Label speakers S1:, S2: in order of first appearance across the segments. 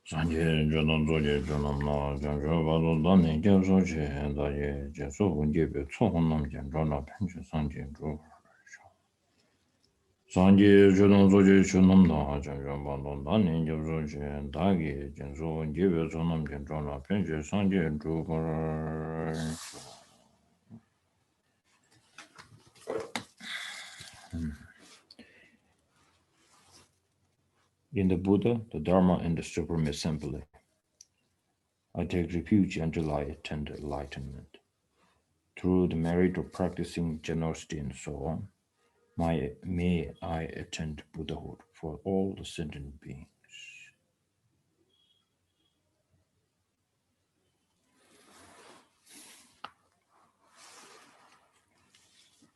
S1: Sanje jonon zoje jonon na janjo bado dane gyoso che daye jeso bunjebe tsohon nam janjo na penche sanje jo. Sanje jonon zoje jonon na janjo bado dane gyoso che dage jeso bunjebe tsohon nam janjo na penche sanje jo. In the Buddha, the Dharma, and the Supreme Assembly, I take refuge until I attain enlightenment. Through the merit of practicing generosity and so on, may I attain Buddhahood for all the sentient beings.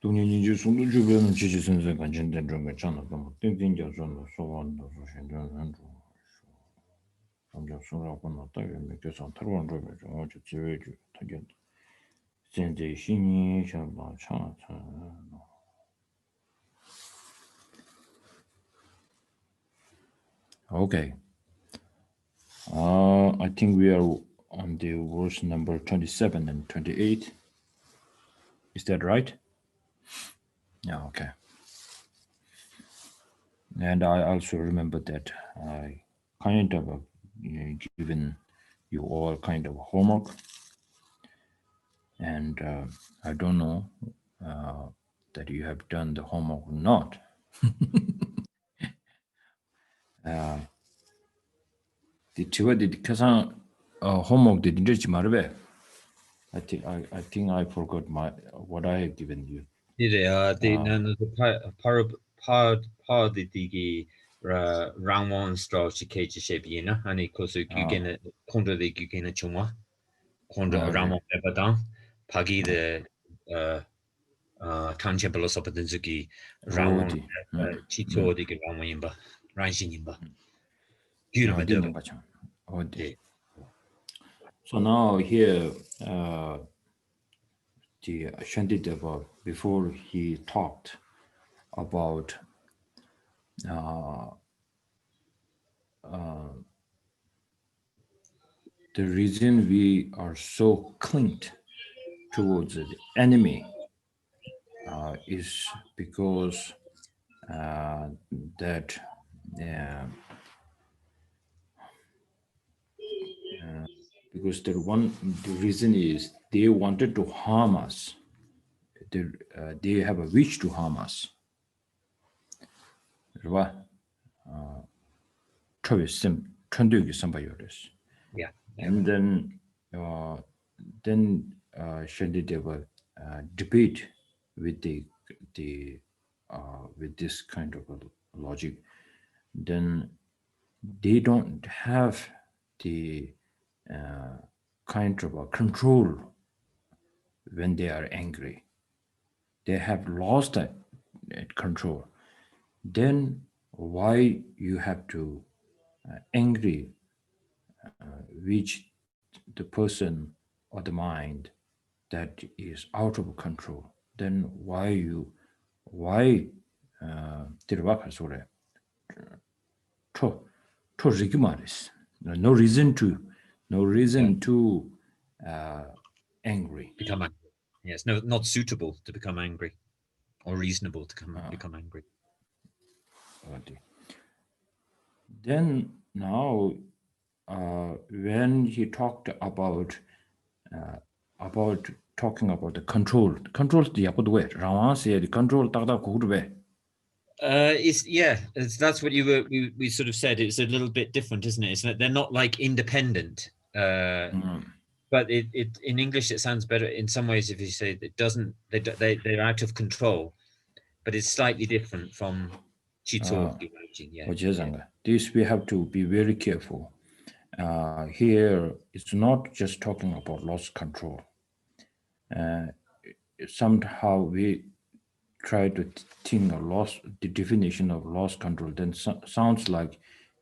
S1: 동년이 송도 주변은 지지 선생 간전된 좀 괜찮아. 뭐 땡땡겨 좀 소원도 소신도 점점 수라고 나타게 몇개서 타로는 좀 어제 지외주 타게 현재 신이 셔봐 차차. Okay. I think we are on the verse number 27 and 28. Is that right? Yeah, okay. And I also remember that I kind of given you all kind of homework. And I don't know that you have done the homework or not. Because homework didn't reach my I think I forgot what I have given you.
S2: Yeah, part the Rangwon straw chike shape yena, and it goes to Gugena contra the Gugena Chuma, contra Ramon Ebadan, Pagi the Kanchapelo Sopatenzuki, Ramon Chito de Ramimba, Ranshinimba.
S1: So now here, the Shantideva, before he talked about the reason we are so clinged towards the enemy is because because the reason is they wanted to harm us. They have a wish to harm us. Yeah. And then Shantideva debate with with this kind of a logic. Then they don't have the kind of a control when they are angry. They have lost that control. Then why you have to angry which the person or the mind that is out of control? Then why no reason to angry.
S2: Become angry. Yes, no, not suitable to become angry, or reasonable to become angry.
S1: Then now, when he talked about talking about the control the way Rawan said the control
S2: that's what we sort of said. It's a little bit different, isn't it? It's they're not like independent. But it in English it sounds better in some ways if you say it doesn't. They're out of control, but it's slightly different from Chito.
S1: This we have to be very careful. Here it's not just talking about lost control. Somehow we try to think the definition of lost control. Then sounds like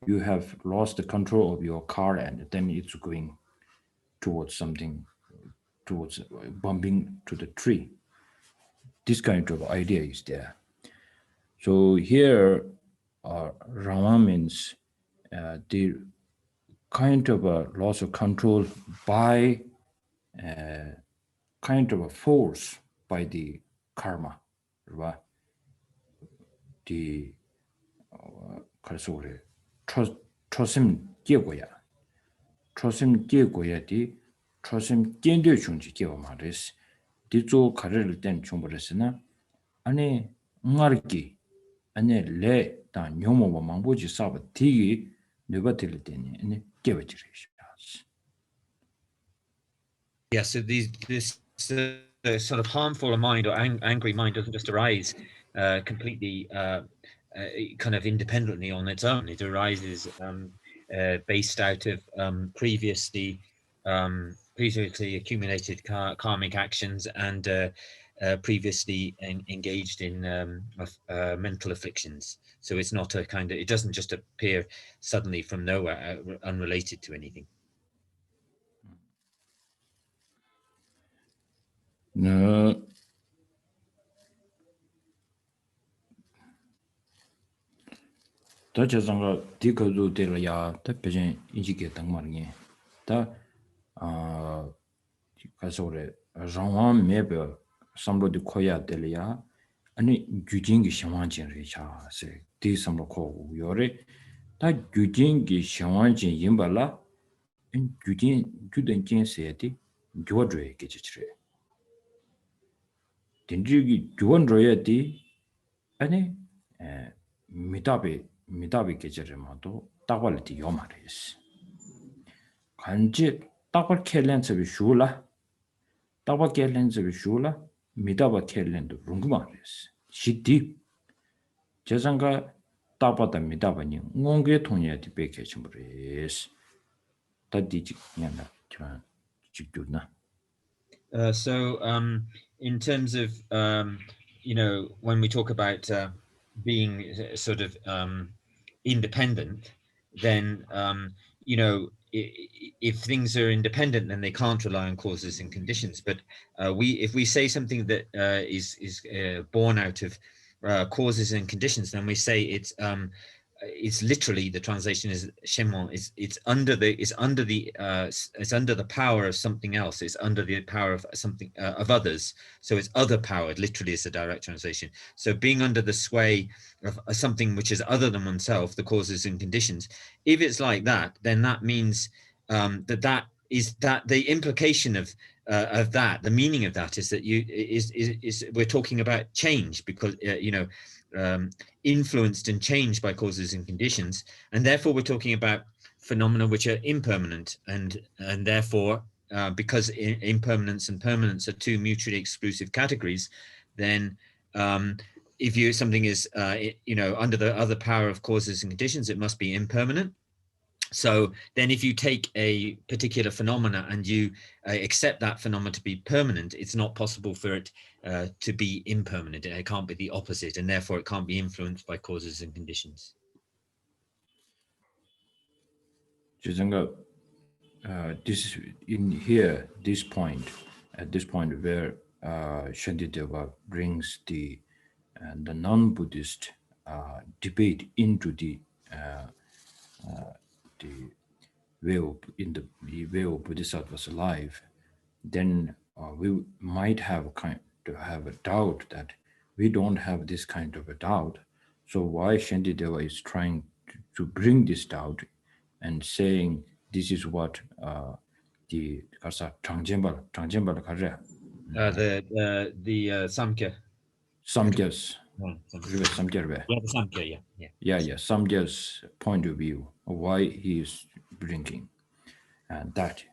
S1: you have lost the control of your car and then it's going towards something, towards bumping to the tree. This kind of idea is there. So here, Rama means kind of a loss of control by kind of a force by the karma, right? The 그래서 우리 초심 깨고야 초심 깨고야디 초심 깨려 중지 깨고 말이스 디조 가르를 땐 중벌했으나 아니 응아르기 아니 레다 뇨모모 망보지 사바 디기 네바텔 때니 아니 깨버지리시.
S2: Yeah, so this sort of harmful mind or angry mind doesn't just arise completely kind of independently on its own. It arises based out of previously accumulated karmic actions and previously engaged in mental afflictions. So it's not a kind of, it doesn't just appear suddenly from nowhere, unrelated to anything.
S1: 네. 다 저장가 디거도 될야 다 배전 인지게 당만이 다 가서 그래 장원 매버 삼로디 코야 될야 아니 규진기 상황진을 차세 디 삼로코 요래 다 규진기 상황진 임발라 규진 규된진세디 교드에 계지치래 딘지기 교원로야디 아니 미답이 계절에마도 딱발이 요마레스 간지 딱발 켈렌스비 슈라 딱발 켈렌스비 슈라 미답아 켈렌도 룽구마레스 시디 제상가 딱바다 미답아니 옹게 통해야디 베케침브레스 다디지 냐나 저 직교나.
S2: So in terms of when we talk about being sort of independent, then if things are independent, then they can't rely on causes and conditions. But if we say something that is born out of causes and conditions, then we say it's literally, the translation is shemon, it's under the power of something else, it's under the power of something of others, so it's other powered, literally is the direct translation. So being under the sway of something which is other than oneself, the causes and conditions, if it's like that, then that means that the implication of that, the meaning of that is that we're talking about change, because influenced and changed by causes and conditions, and therefore we're talking about phenomena which are impermanent, and therefore because impermanence and permanence are two mutually exclusive categories, then if something is under the other power of causes and conditions, it must be impermanent. So then if you take a particular phenomena and you accept that phenomena to be permanent, it's not possible for it to be impermanent. It can't be the opposite, and therefore it can't be influenced by causes and conditions.
S1: This in here, this point, at this point where Shantideva brings the non-Buddhist debate into the way of Bodhisattva's life, then we might have a doubt that we don't have this kind of a doubt. So why Shantideva is trying to bring this doubt and saying this is what the Changjembal Kare
S2: The Samkhya.
S1: Samkhya's Samkhya's point of view of why he is bringing and that.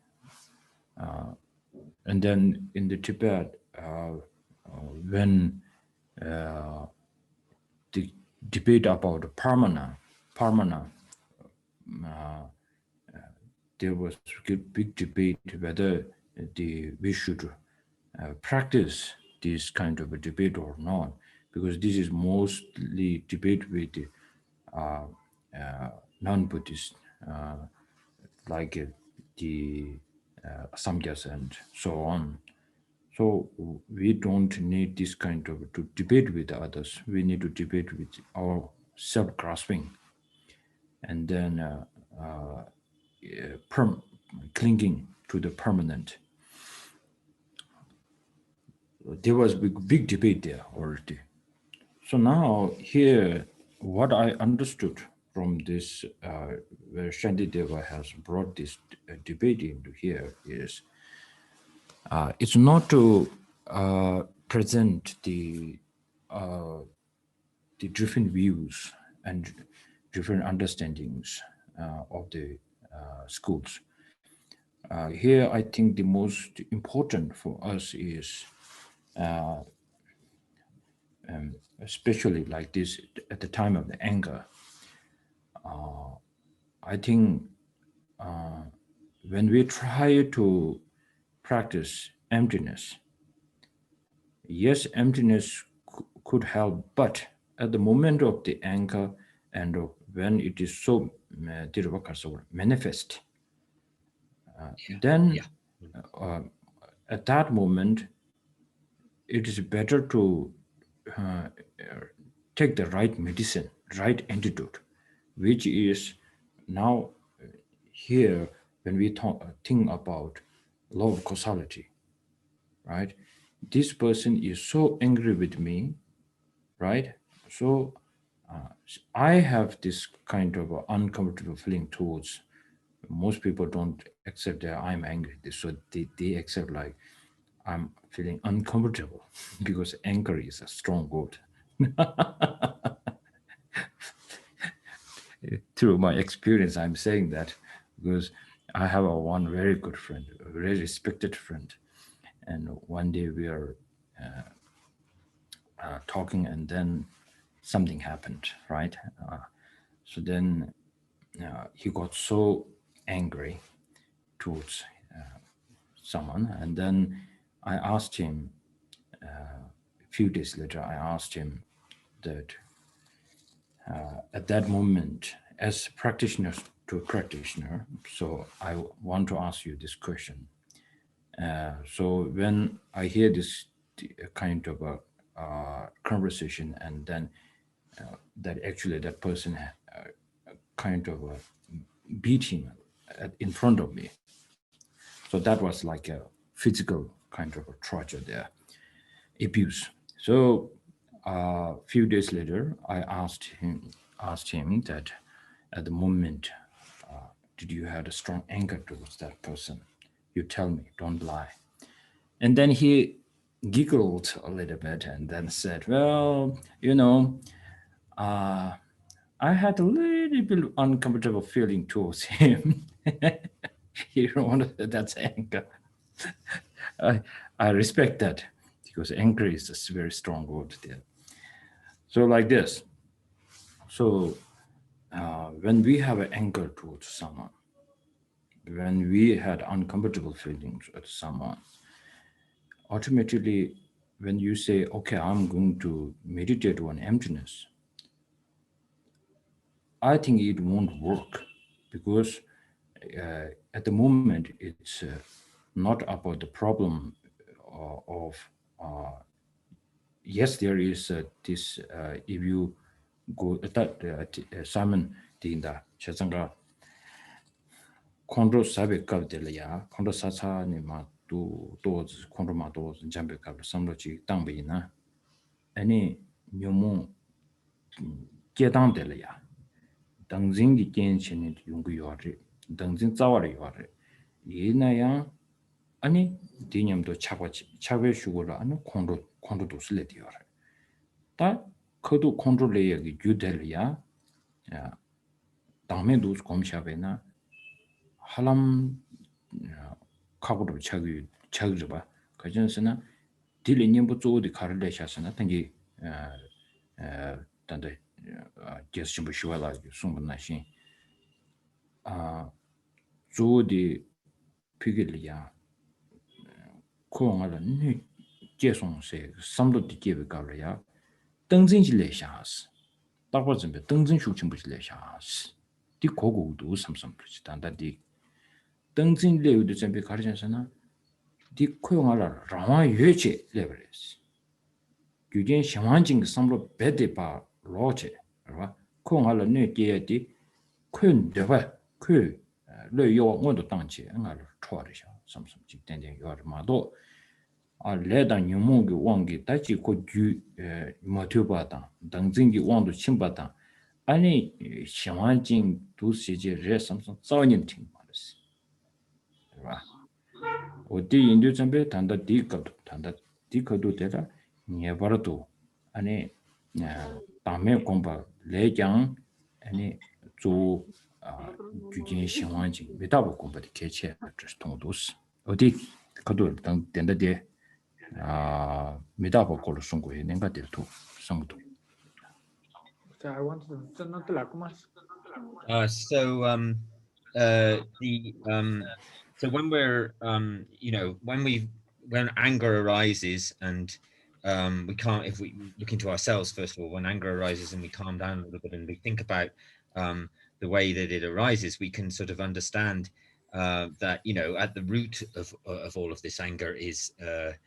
S1: And then in the Tibet, when the debate about parmana, there was a big debate whether we should practice this kind of a debate or not, because this is mostly debate with non-Buddhist, like the Samkhya's and so on. So we don't need this kind of to debate with others. We need to debate with our self-grasping. And then clinging to the permanent. There was big debate there already. So now here, what I understood from this, where Shantideva has brought this debate into here is, it's not to present the different views and different understandings of the schools. Here, I think the most important for us is, especially like this at the time of the anger, I think when we try to practice emptiness, yes, emptiness could help, but at the moment of the anger and when it is so manifest, then at that moment, it is better to take the right medicine, right antidote, which is now here when we think about law of causality, right? This person is so angry with me, right? So I have this kind of uncomfortable feeling towards. Most people don't accept that I'm angry, so they accept like I'm feeling uncomfortable because anger is a strong word. Through my experience, I'm saying that because I have one very good friend, a very respected friend, and one day we are talking, and then something happened, right? So then he got so angry towards someone, and then I asked him. A few days later, I asked him that at that moment, as practitioner to a practitioner, so I want to ask you this question. So when I hear this kind of a conversation, and then that actually that person kind of beat him in front of me. So that was like a physical kind of a torture there, abuse. So a few days later, I asked him that at the moment, did you have a strong anger towards that person? You tell me, don't lie. And then he giggled a little bit and then said, well, I had a little bit uncomfortable feeling towards him. You don't want to, that's anger. I respect that because anger is a very strong word there. So like this. So when we have an anger towards someone, when we had uncomfortable feelings with someone, ultimately, when you say, okay, I'm going to meditate on emptiness, I think it won't work because at the moment, it's not about the problem of, yes, there is this, if you go, that Simon Dinda, Chazanga, Kondo Sabe Kavdelia, Kondo Sasa Nima, doors, Kondo Mados, and Jambe Kav, Samlochi, Dambina, any Numu Gedan Delia, Dangzing Genshin Yungu Yori, Dangzing Zawari Yori, Yinaya, Ani Dinium do Chave Sugar, and Kondo to Slet Yori. That could control Judelia, Dame dos Comshavena, Halam Kabuto Chagriba, Kajansana, Dilinium the Karleshasana, Tangi Tande Jesumbushwala, Sumanashi. So the Pigilia Kongala Jason say, some of the Jivikaria, Dungzin Shas. That wasn't the Dungzin shooting with Leshas. The Kogo do some pretend that the Dungzin lay with the Zambi Cardiansana. The Koyala Rama Yuche levels. You didn't shamanjing some of Bedipa Roche, Kongala ne deity, Kun de Ku le yo ngondo tangche ngal chore sha samsam ji den den yo ma do a le da nyumo ge wang ge ta chi ko ju ma tu ba da dang jing ge wang do chim ba da ani xiang jing du xie je re samsam zao nin ting ma de ba o di indu chambe tanda di ka do de da nie ba do ani 다음에 공부 레장 아니 조 규진 신원지 메타보 공부의 개체 통도스 어디 가도 당 된다데 메타보 걸로 송고에 내가 될도 송도
S3: I wanted to not like much.
S2: So when we're when anger arises and we can't, if we look into ourselves first of all, when anger arises and we calm down a little bit and we think about the way that it arises, we can sort of understand that at the root of all of this anger is the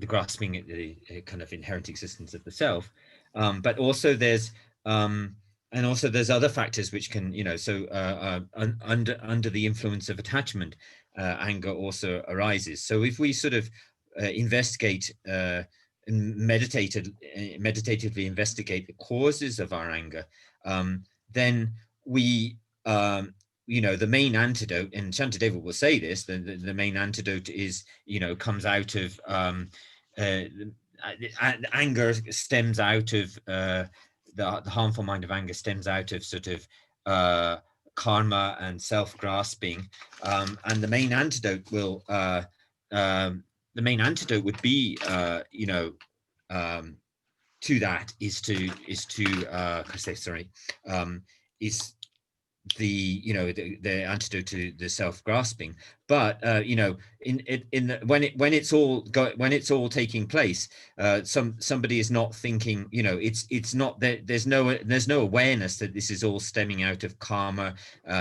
S2: grasping at the kind of inherent existence of the self, but also there's other factors which can under the influence of attachment, anger also arises. So if we sort of investigate and meditatively investigate the causes of our anger, then we the main antidote, and Shantideva will say this, the main antidote is, comes out of anger stems out of the harmful mind of anger stems out of sort of karma and self-grasping, and the main antidote will would be to that is the antidote to the self-grasping. But when it's all taking place, somebody is not thinking, it's not that there's no awareness that this is all stemming out of karma,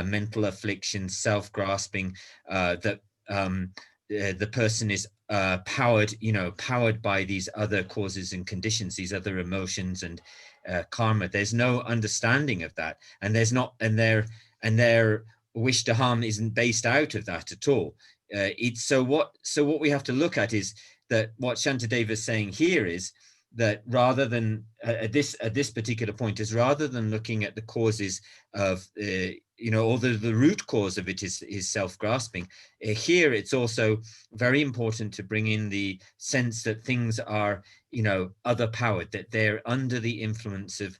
S2: mental affliction, self-grasping, that the person is powered by these other causes and conditions, these other emotions and karma. There's no understanding of that, and their wish to harm isn't based out of that at all. So what we have to look at is that what Shantideva is saying here is that rather than at this particular point is rather than looking at the causes of or the root cause of it is self-grasping, here it's also very important to bring in the sense that things are other powered, that they're under the influence of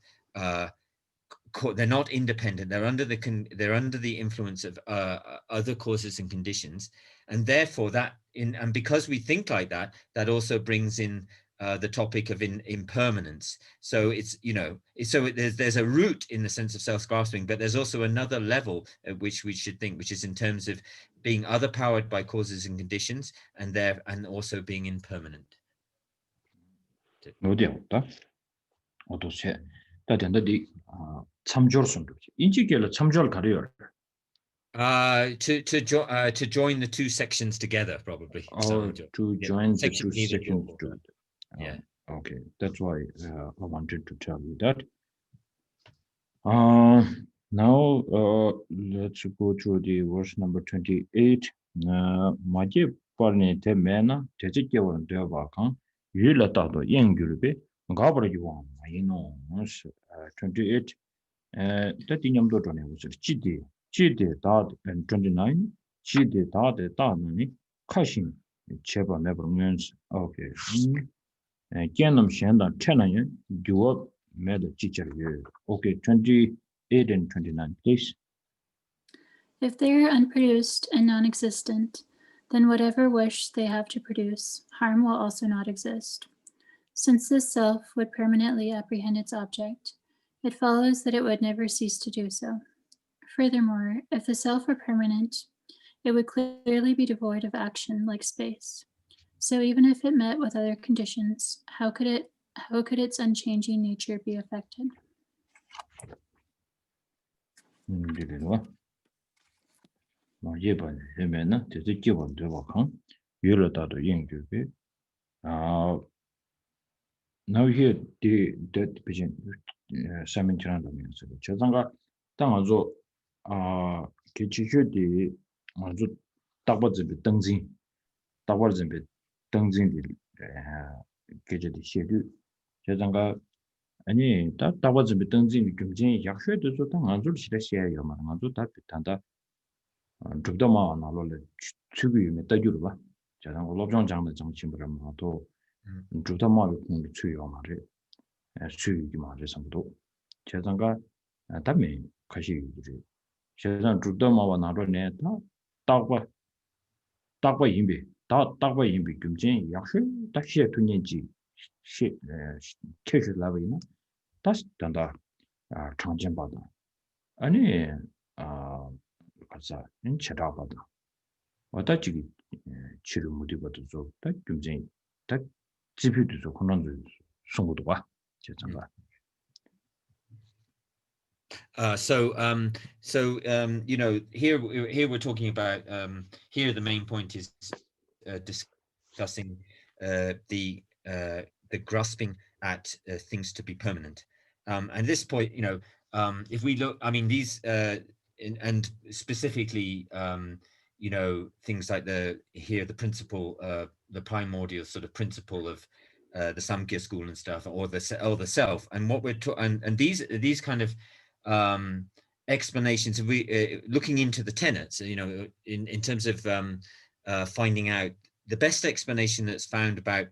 S2: they're not independent, they're under the influence of other causes and conditions, and therefore and because we think like that, that also brings in the topic of impermanence. So it's there's a root in the sense of self-grasping, but there's also another level at which we should think, which is in terms of being other powered by causes and conditions, and also being impermanent.
S1: 어디였다? 어도세 다된다디 참조선도 인지결로 참조를 가려요.
S2: To join the two sections together, probably.
S1: To join the two sections together.
S2: Yeah.
S1: Okay, that's why I wanted to tell you that. Now let's go to the verse number 28. 마제 parne te mena teje kewan de ba kan yila ta do yengulbe ngabra yuwa mayino 28 that inyamdo tone was chide da and 29 chide da de da nani kashin cheba never means okay. Genam Shanda Tenayan, do up made a teacher. Okay, 28 and 29, please.
S4: If they are unproduced and non-existent, then whatever wish they have to produce, harm will also not exist. Since this self would permanently apprehend its object, it follows that it would never cease to do so. Furthermore, if the self were permanent, it would clearly be devoid of action like space. So even if it met with other conditions, how could its unchanging nature be affected?
S1: Now here the vision Simon Chandra means Chazanga 당아조 아 기치슈디 아주 딱바즈비 등진 딱바즈비 등진디 계제디 시류 제장가 아니 딱바즈비 등진 금진 약셔도 좋다 아주 시대시에요 말 아주 다 비탄다 죽도마 나로래 추비에 따주로 봐 제가 올업장장의 정치부라마도 죽도마 공부 추요 말에 추이기 말에 상도 제장가 담에 가시 제가 죽도마와 나로네 딱바 딱바 임비 딱바 임비 금진 약셔 다시에 투년지 시 체시 라베나 다시 단다 장전받아 아니 가자 인체라받아 와다지기 치료 못이거든 딱 굉장히 딱 지표도 그런 송고도 봐 제가
S2: you know, here we're talking about here the main point is discussing the grasping at things to be permanent, and this point, you know, if we look, I mean, these and specifically you know, things like the principle, the primordial sort of principle of the Samkhya school and stuff, or the self, and what we're and these kind of explanations, we looking into the tenets, you know, in terms of finding out the best explanation that's found about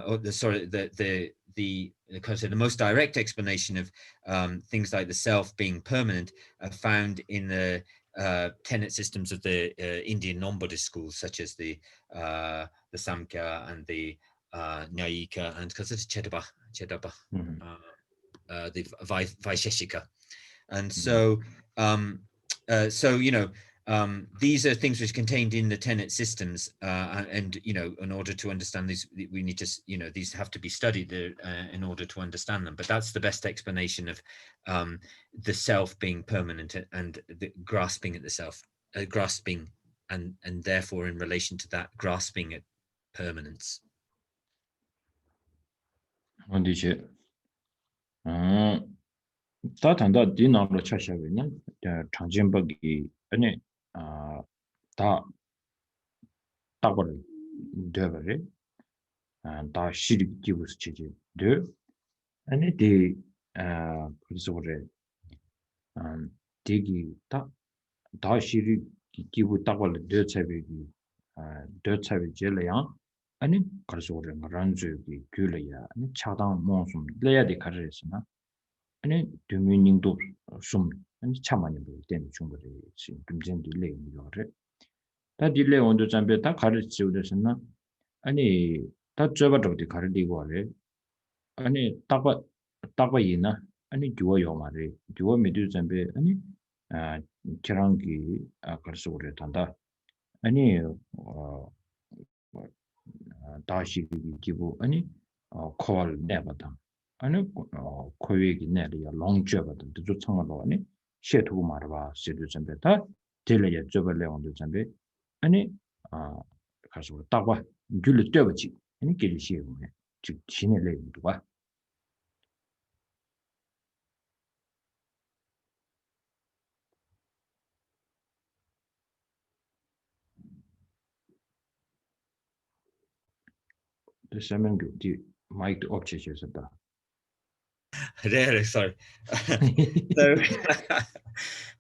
S2: or the sort of the most direct explanation of things like the self being permanent are found in the tenet systems of the Indian non-Buddhist schools, such as the Samkhya and the Nyayika and Chedaba, the Vaisheshika. And so so you know, these are things which are contained in the tenet systems, and you know, in order to understand these, we need to, you know, these have to be studied in order to understand them. But that's the best explanation of the self being permanent and the grasping at the self, grasping, and therefore in relation to that, grasping at permanence.
S1: 어디지 다 단다 디나로 차샤베는 장진박이 아니 다 딱벌 되버리 다 시리 기부스 치지 되 아니 디 그래서 그래 디기 다 시리 기부 딱벌 되차베기 되차베 제려야 아니 그래서 그래 란주기 귤이야 아니 차당 몽숨 레야디 가르스나 아니 도미닝도 좀 아니 참만이 되는 중거리 지금 금전도 레이요래 다 딜레 온도 잠베 다 가르치고 되셨나 아니 다 저버도 가르리고 하래 아니 딱바이나 아니 주어요 말이 주어 미두 잠베 아니 계란기 그래서 그래 단다 아니 다시 기부 아니 콜 내버다 아니 코위기 내리야 롱저버도 저 청하고 아니 셰투고 말봐 시도 전배다 딜레야 저벌레 온도 전배 아니 가서 딱봐 귤을 떼버지 아니 길시에 오네 즉 진행을 봐 the semen the mic object is that
S2: Really, sorry. So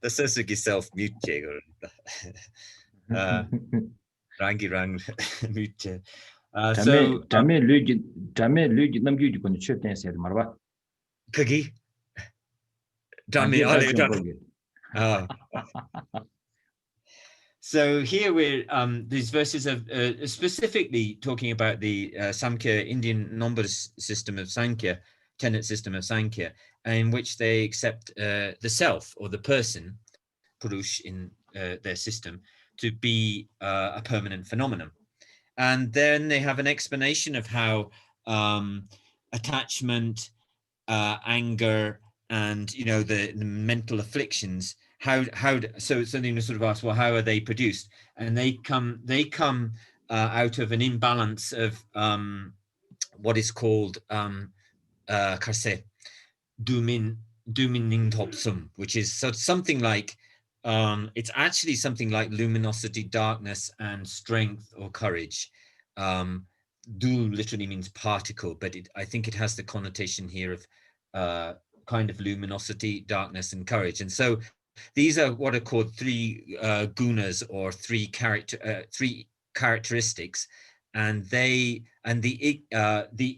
S2: the Suzuki self mute or rangi rang mute. So
S1: damn lugi namgi going to chip dance at Marva.
S2: Kagi. Dami. So here we're these verses of specifically talking about the Samkhya Indian non-Buddhist system of Sankhya, tenet system of Sankhya, in which they accept the self or the person, Purush, in their system to be a permanent phenomenon. And then they have an explanation of how attachment, anger, and you know the mental afflictions, so something to sort of ask, well, how are they produced? And they come out of an imbalance of what is called karse, dumin Dumining Topsum, which is something like, it's actually something like luminosity, darkness, and strength or courage. Du literally means particle, but I think it has the connotation here of kind of luminosity, darkness, and courage. And so these are what are called three gunas, or three characteristics, and the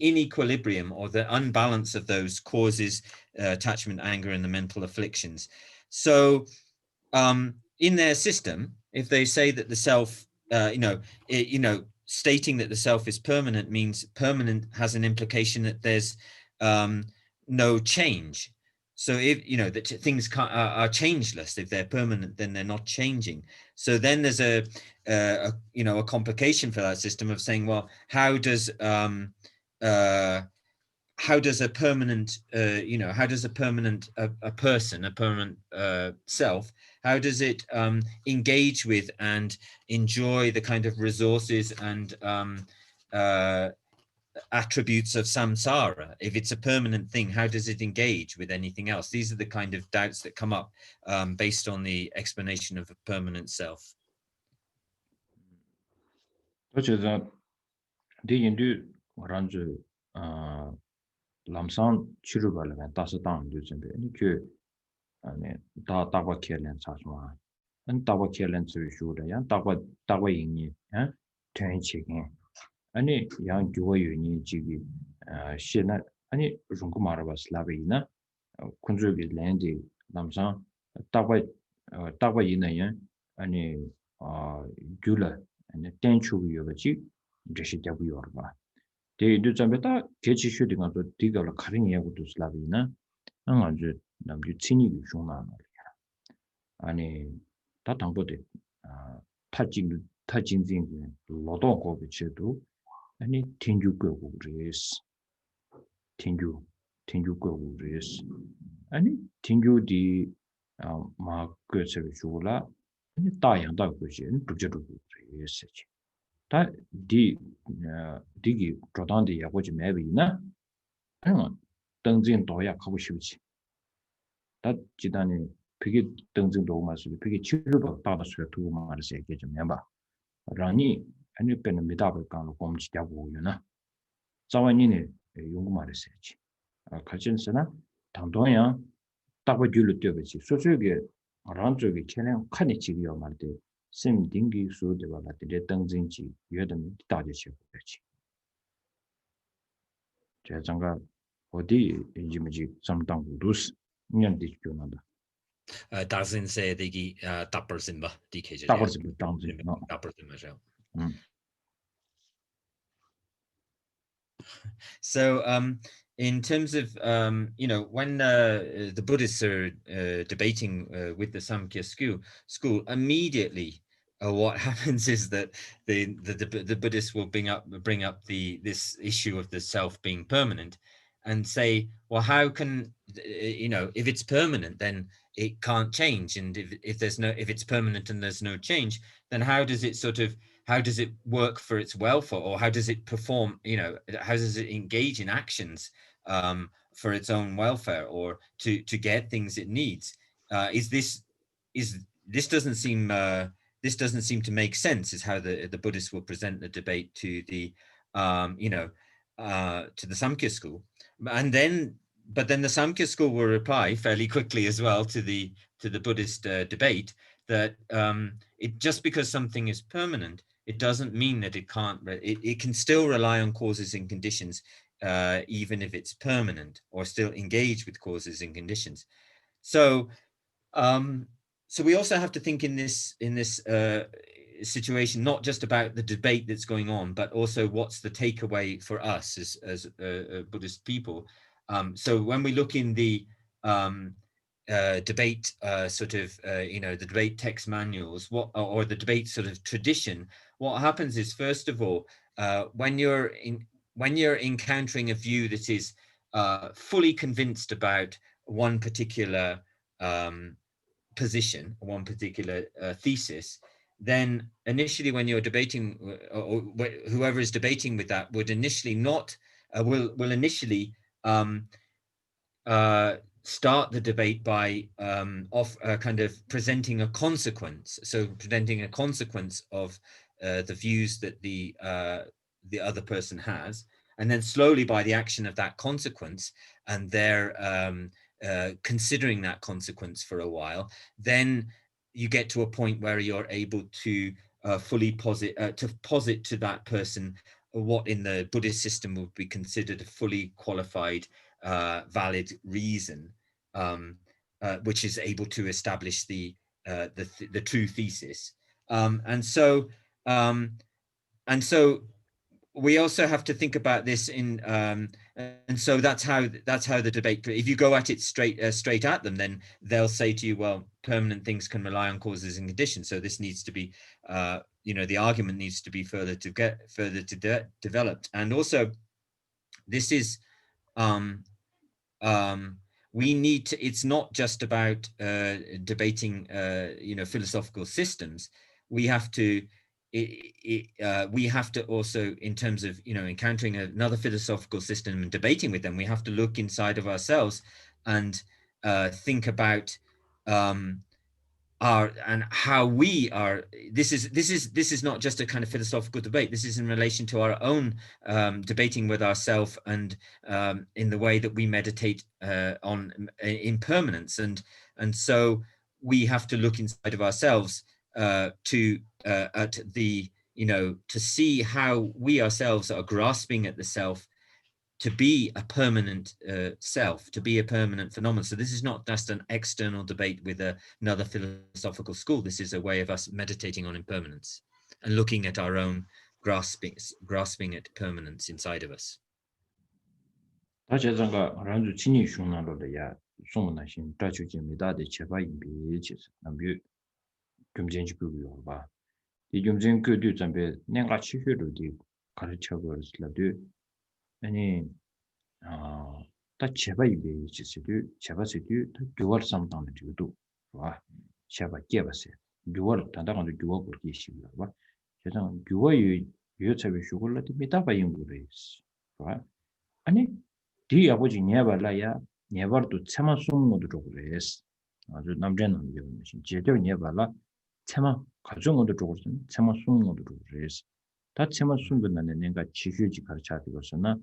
S2: inequilibrium or the unbalance of those causes attachment, anger, and the mental afflictions. So in their system, if they say that the self, stating that the self is permanent means permanent has an implication that there's no change. So if that things are changeless, if they're permanent, then they're not changing. So then there's a complication for that system of saying, well, how does a permanent a person, a permanent self, how does it engage with and enjoy the kind of resources and attributes of samsara? If it's a permanent thing, how does it engage with anything else? These are the kind of doubts that come up based on the explanation of a permanent self.
S1: 어쨌든 디인도 ranju lamsan chirubalga tasatan dujembe ni kyo ane dawa kelen chachma an dawa kelen chu shuda yan dawa yingi ten chigen ane yang gyuwa yuni jigi shena ane rungku marabas labina kunjugi lendi lamsan dawa yina yan ane gyula ane ten chugu yogachi deshi dabu yorba 데 이두점에다 개치 슈딩도 디가를 가ring이하고도 슬라비나 아주 남주 친이 중요한 아니 다 당보데 타진진 노동 고비체도 아니 tinju고 그레스 tinju고 그레스 아니 tinju디 마크서 주라 아니 다양다 그지 부제도 그레스 다 디기 조단데 야고지 매비나 등진 도야 가고 싶지 다 지단에 그게 등진도 마시고 그게 치료도 받아서 두고 말해서 얘기 좀 해봐 라니 아니 빼는 미답을 강로 곰지 되고 요나 자원이네 연구 말했어야지 가진스나 당도야 따고 줄을 뛰어버지 소소하게 란쪽에 체량 칸이 지기요 말때 심 딩기 수도가 같은 등진지 여든 다지시 그렇지 제가 어디 인지미지 samtang udus nyan dik kyonada
S2: Doesn't say the tapper simba DKJ.
S1: tapper simba tangzi no
S2: tapper simba. So in terms of when the Buddhists are debating with the Samkhya school immediately what happens is that the Buddhists will bring up this issue of the self being permanent and say, well, how can if it's permanent, then it can't change, and if it's permanent and there's no change, then how does it work for its welfare, or how does it perform, how does it engage in actions for its own welfare or to get things it needs? This doesn't seem to make sense, is how the Buddhists will present the debate to the to the Samkhya school. But then the Samkhya school will reply fairly quickly as well to the Buddhist debate that it just because something is permanent, it doesn't mean that it can't. It can still rely on causes and conditions, even if it's permanent, or still engage with causes and conditions. So we also have to think in this situation, not just about the debate that's going on, but also what's the takeaway for us as Buddhist people. So when we look in the debate the debate text manuals, or the debate sort of tradition, what happens is, first of all, when you're encountering a view that is fully convinced about one particular position, one particular thesis, then initially when you're debating, or whoever is debating with that would initially not will initially start the debate by kind of presenting a consequence. So presenting a consequence of the views that the other person has, and then slowly by the action of that consequence and their considering that consequence for a while, then you get to a point where you're able to fully posit to that person what in the Buddhist system would be considered a fully qualified valid reason, which is able to establish the true thesis. And so we also have to think about this in and so that's how the debate. If you go at it straight at them, then they'll say to you, well, permanent things can rely on causes and conditions, so this needs to be the argument needs to be further developed. And also this is we need to, it's not just about debating philosophical systems. We have to we have to also, in terms of encountering another philosophical system and debating with them, we have to look inside of ourselves and think about how we are. This is not just a kind of philosophical debate. This is in relation to our own debating with ourselves and in the way that we meditate on impermanence, and so we have to look inside of ourselves to see how we ourselves are grasping at the self to be a permanent self, to be a permanent phenomenon. So this is not just an external debate with another philosophical school. This is a way of us meditating on impermanence and looking at our own grasping at permanence inside of us.
S1: 아니 다 제바이 베이지스도 제바스도 교월 삼당도 주도 와 제바 깨봤어요 교월 단단한도 교월 볼게 싶어요 와 제가 교월 유여차비 쇼콜라도 미다바 연구를 와 아니 뒤 아버지 녀발라야 녀발도 참아 숨는 것도 그래서 아주 남자는 배우신 제대로 녀발라 참아 가정 것도 조금 참아 숨는 것도 그래서 다 참아 숨는 내가 지휘지 가르쳐 주고서나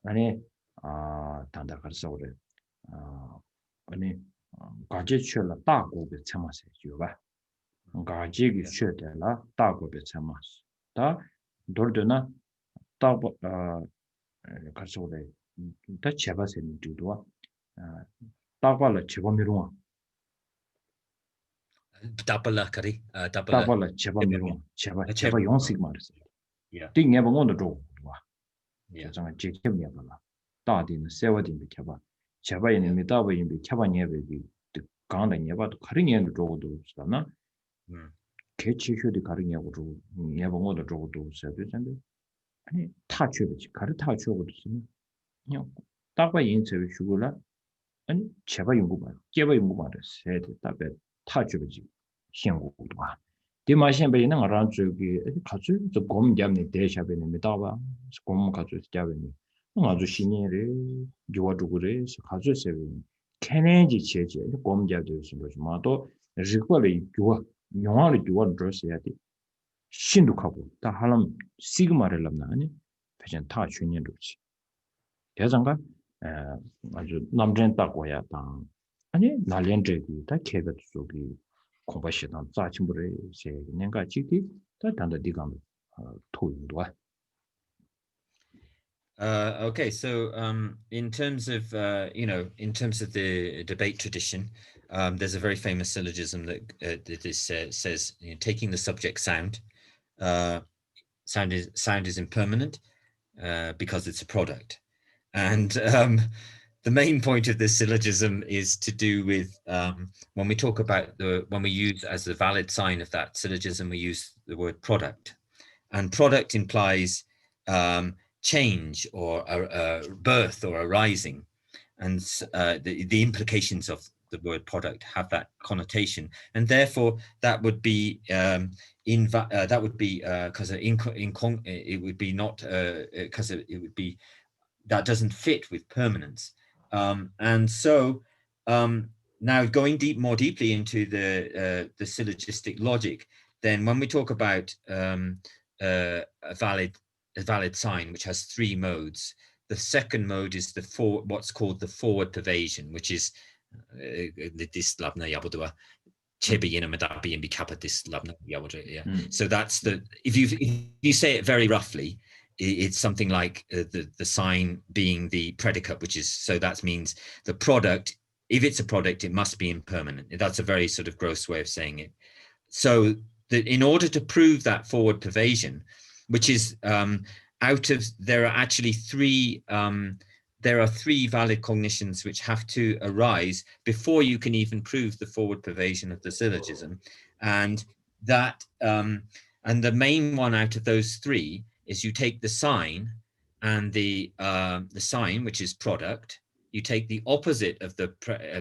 S1: 아니 단다 가르쳐 그래 아니 가지 취라 다고베 참아서 줘봐 가지기 취되라 다고베 참아서 다 돌드나 다고 가르쳐 그래 다 제바세 누도와 다발라 제범미롱
S2: 다발라 카리
S1: 다발라 제범미롱 제바 용식 말이지
S2: 야
S1: 띵에 보고도 줘
S2: 야
S1: 정말 지켜내야 봐라 다디는 세워딘 켜봐 제바이는 미다바인 비 켜바니에비 강한다 예바도 가ring에도 줘도 있잖아 개치휴디 가ring에고 줘 예봉어도 줘도 있어야되는데 아니 타취듯이 가르타 줘도 있으면 그냥 다바 인체의 주고라 아니 제바 연구 봐 제바 연구 말했어 해도 답에 타취듯이 신고도 봐 디마신베는 알아 저기 가주 저 곰냠니 대샤베는 미다바 곰 가주 잡으니 아주 신이래 교와두고래 가주 세베 캐네지 체제 곰잡도 있는 마도 리콜이 교와 영화를 교와 들었어야 돼 신도하고 다 하람 시그마를 남나니 배전 다 주년도지 대장가 아주 남전 따고야 다 아니 날렌제기 다 개가 속이 공부시던 자침부를 제 내가 지기 다 단다 디감 토인도
S2: Okay, so in terms of in terms of the debate tradition, there's a very famous syllogism that says taking the subject sound, sound is impermanent because it's a product, and the main point of this syllogism is to do with when we talk about when we use as the valid sign of that syllogism, we use the word product, and product implies change or birth or arising, and the implications of the word product have that connotation, and therefore that would be that would be because it would be not because it would be that doesn't fit with permanence, and so now going more deeply into the syllogistic logic, then when we talk about a valid sign, which has 3 modes, the second mode is what's called the forward pervasion, which is this labna yabodua. So that's if you say it very roughly, it's something like the sign being the predicate, which is, so that means the product, if it's a product, it must be impermanent. That's a very sort of gross way of saying it. So that in order to prove that forward pervasion, which is there are actually 3 valid cognitions which have to arise before you can even prove the forward pervasion of the syllogism, and that and the main one out of those 3 is you take the sign and the sign, which is product. You take the opposite of the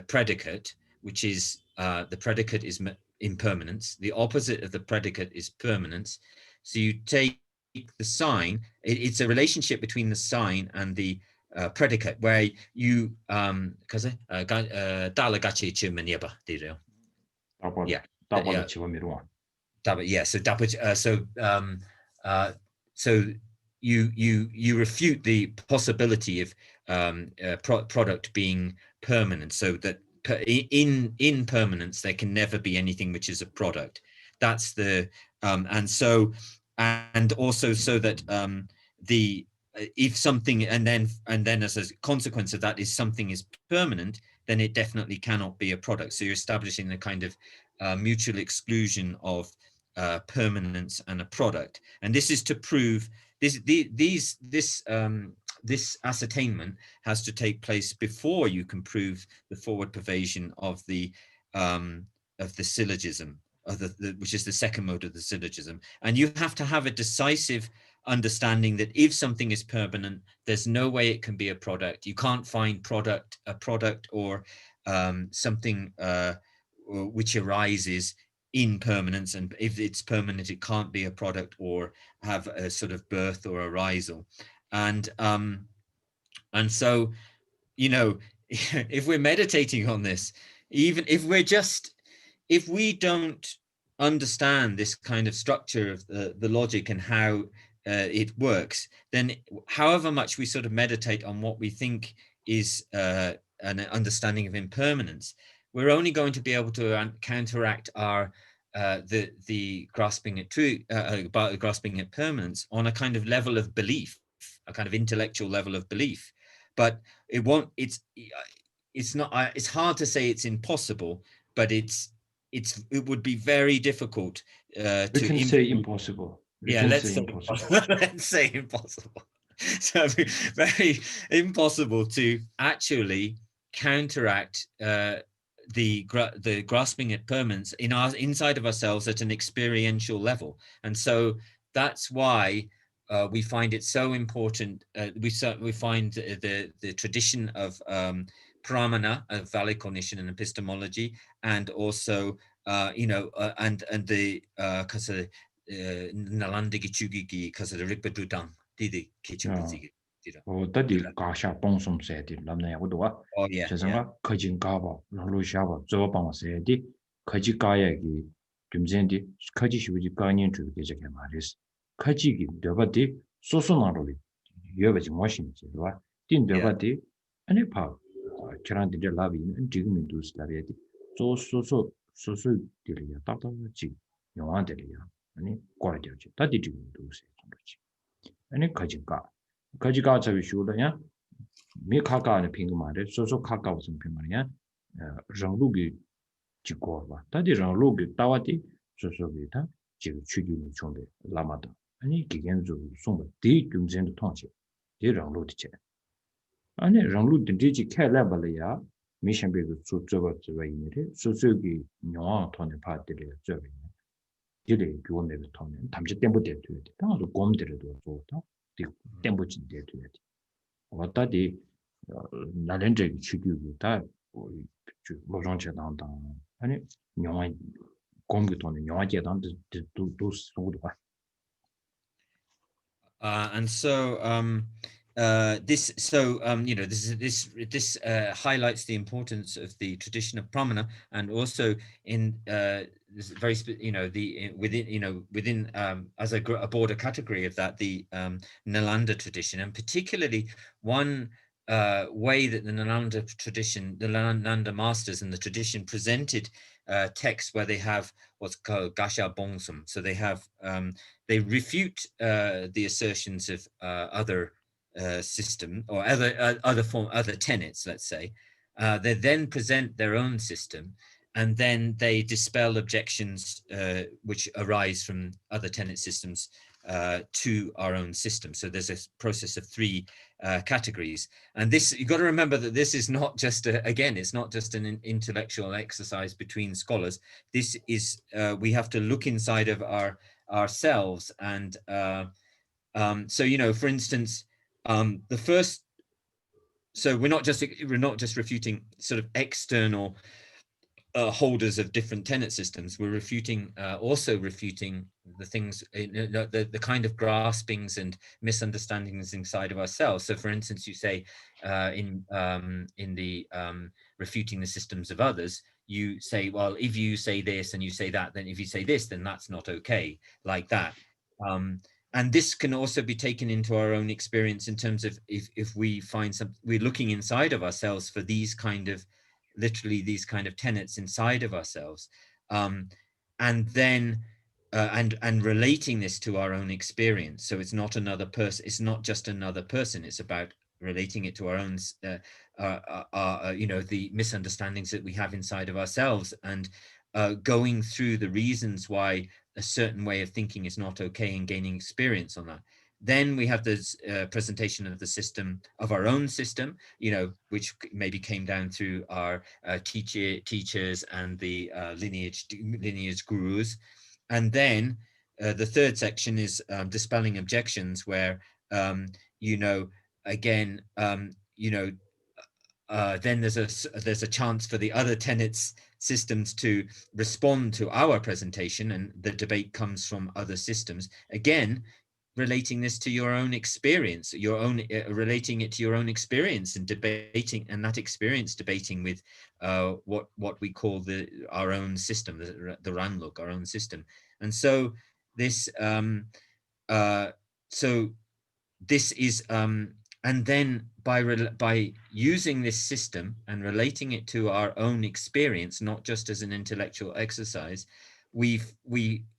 S2: predicate, which is the predicate is impermanence. The opposite of the predicate is permanence. So you take the sign. It's a relationship between the sign and the predicate, where you so you refute the possibility of product being permanent, so that in permanence there can never be anything which is a product. That's the and also so that if something and then as a consequence of that is something is permanent, then it definitely cannot be a product. So you're establishing the kind of mutual exclusion of permanence and a product, and this is to prove this ascertainment has to take place before you can prove the forward pervasion of the syllogism, which is the second mode of the syllogism. And you have to have a decisive understanding that if something is permanent, there's no way it can be a product. You can't find a product or something which arises in permanence, and if it's permanent, it can't be a product or have a sort of birth or arisal. And so, if we're meditating on this, even if we don't understand this kind of structure of the logic and how it works, then however much we sort of meditate on what we think is an understanding of impermanence, we're only going to be able to counteract our the grasping at truth, about grasping at permanence on a kind of level of belief, a kind of intellectual level of belief. But it won't. It's not. It's hard to say it's impossible, but it would be very difficult
S1: to say impossible.
S2: Let's say impossible. So it'd be very impossible to actually counteract the grasping at permanence inside of ourselves at an experiential level. And so that's why we find it so important. We find the tradition of pramana, of valid cognition and epistemology, and also and the nalandigi chugigi kasa rikpadudang didi kichupuzigi.
S1: Tadi kasha pongsum seti lamna yabuwa. Chasanga kajin kaba nanglo shaba zobang seti kaji kaya gi dumzendi kaji shuji kanyen chu ge jake maris. Kaji gi dobati soso naroli yobaji moshin jiwa. Din dobati ane pa kiran de labi digmi dus labi soso diliya tata ji yoan diliya ane kwa jaji tadi digmi dus ji. Ane kajin ka 가지가 저기 쇼다야 미카가는 핑크마레 소소 카카 무슨 핑크마냐 정루기 지고 봐 다디 정루기 따와디 소소기다 지금 추기는 총대 라마다 아니 기겐주 송의 디 금전의 통치 디 정루디체 아니 정루디 디지 캐라발이야 미션베도 소저버 저바이네 소소기 녀아 통에 파들이 저기 디리 교원의 통에 담지 땜부 되도 당도 곰들도 좋다 땜부진 되도 왔다디 나렌제 취규다 로정체당당 아니 녀아 곰기 통에 녀아제당도 도 소도 봐.
S2: And so this highlights the importance of the tradition of pramana, and also in this very within as a broader category of that, the Nalanda tradition, and particularly one way that the Nalanda tradition, the Nalanda masters and the tradition presented texts where they have what's called gasha bongsum. So they have they refute the assertions of other system or other tenets, let's say. They then present their own system, and then they dispel objections which arise from other tenet systems to our own system. So there's a process of three categories, and this, you've got to remember that this is not just again, it's not just an intellectual exercise between scholars. This is we have to look inside of ourselves, and so for instance, the first, so we're not just refuting sort of external holders of different tenet systems. We're also refuting the things, the kind of graspings and misunderstandings inside of ourselves. So, for instance, you say in the refuting the systems of others, you say, well, if you say this and you say that, then if you say this, then that's not okay, like that. And this can also be taken into our own experience in terms of if we find we're looking inside of ourselves for these kind of, literally these kind of tenets inside of ourselves, and then and relating this to our own experience. So it's not another person, it's not just another person, it's about relating it to our own the misunderstandings that we have inside of ourselves, and going through the reasons why a certain way of thinking is not okay, and gaining experience on that. Then we have this presentation of the system, of our own system, which maybe came down through our teachers and the lineage gurus. And then the third section is dispelling objections, where again, then there's a chance for the other tenets systems to respond to our presentation, and the debate comes from other systems. Again, relating this to your own experience, relating it to your own experience, and debating, and that experience debating with what we call our own system, the Ranluk, our own system. And so this this is and then by using this system and relating it to our own experience, not just as an intellectual exercise, we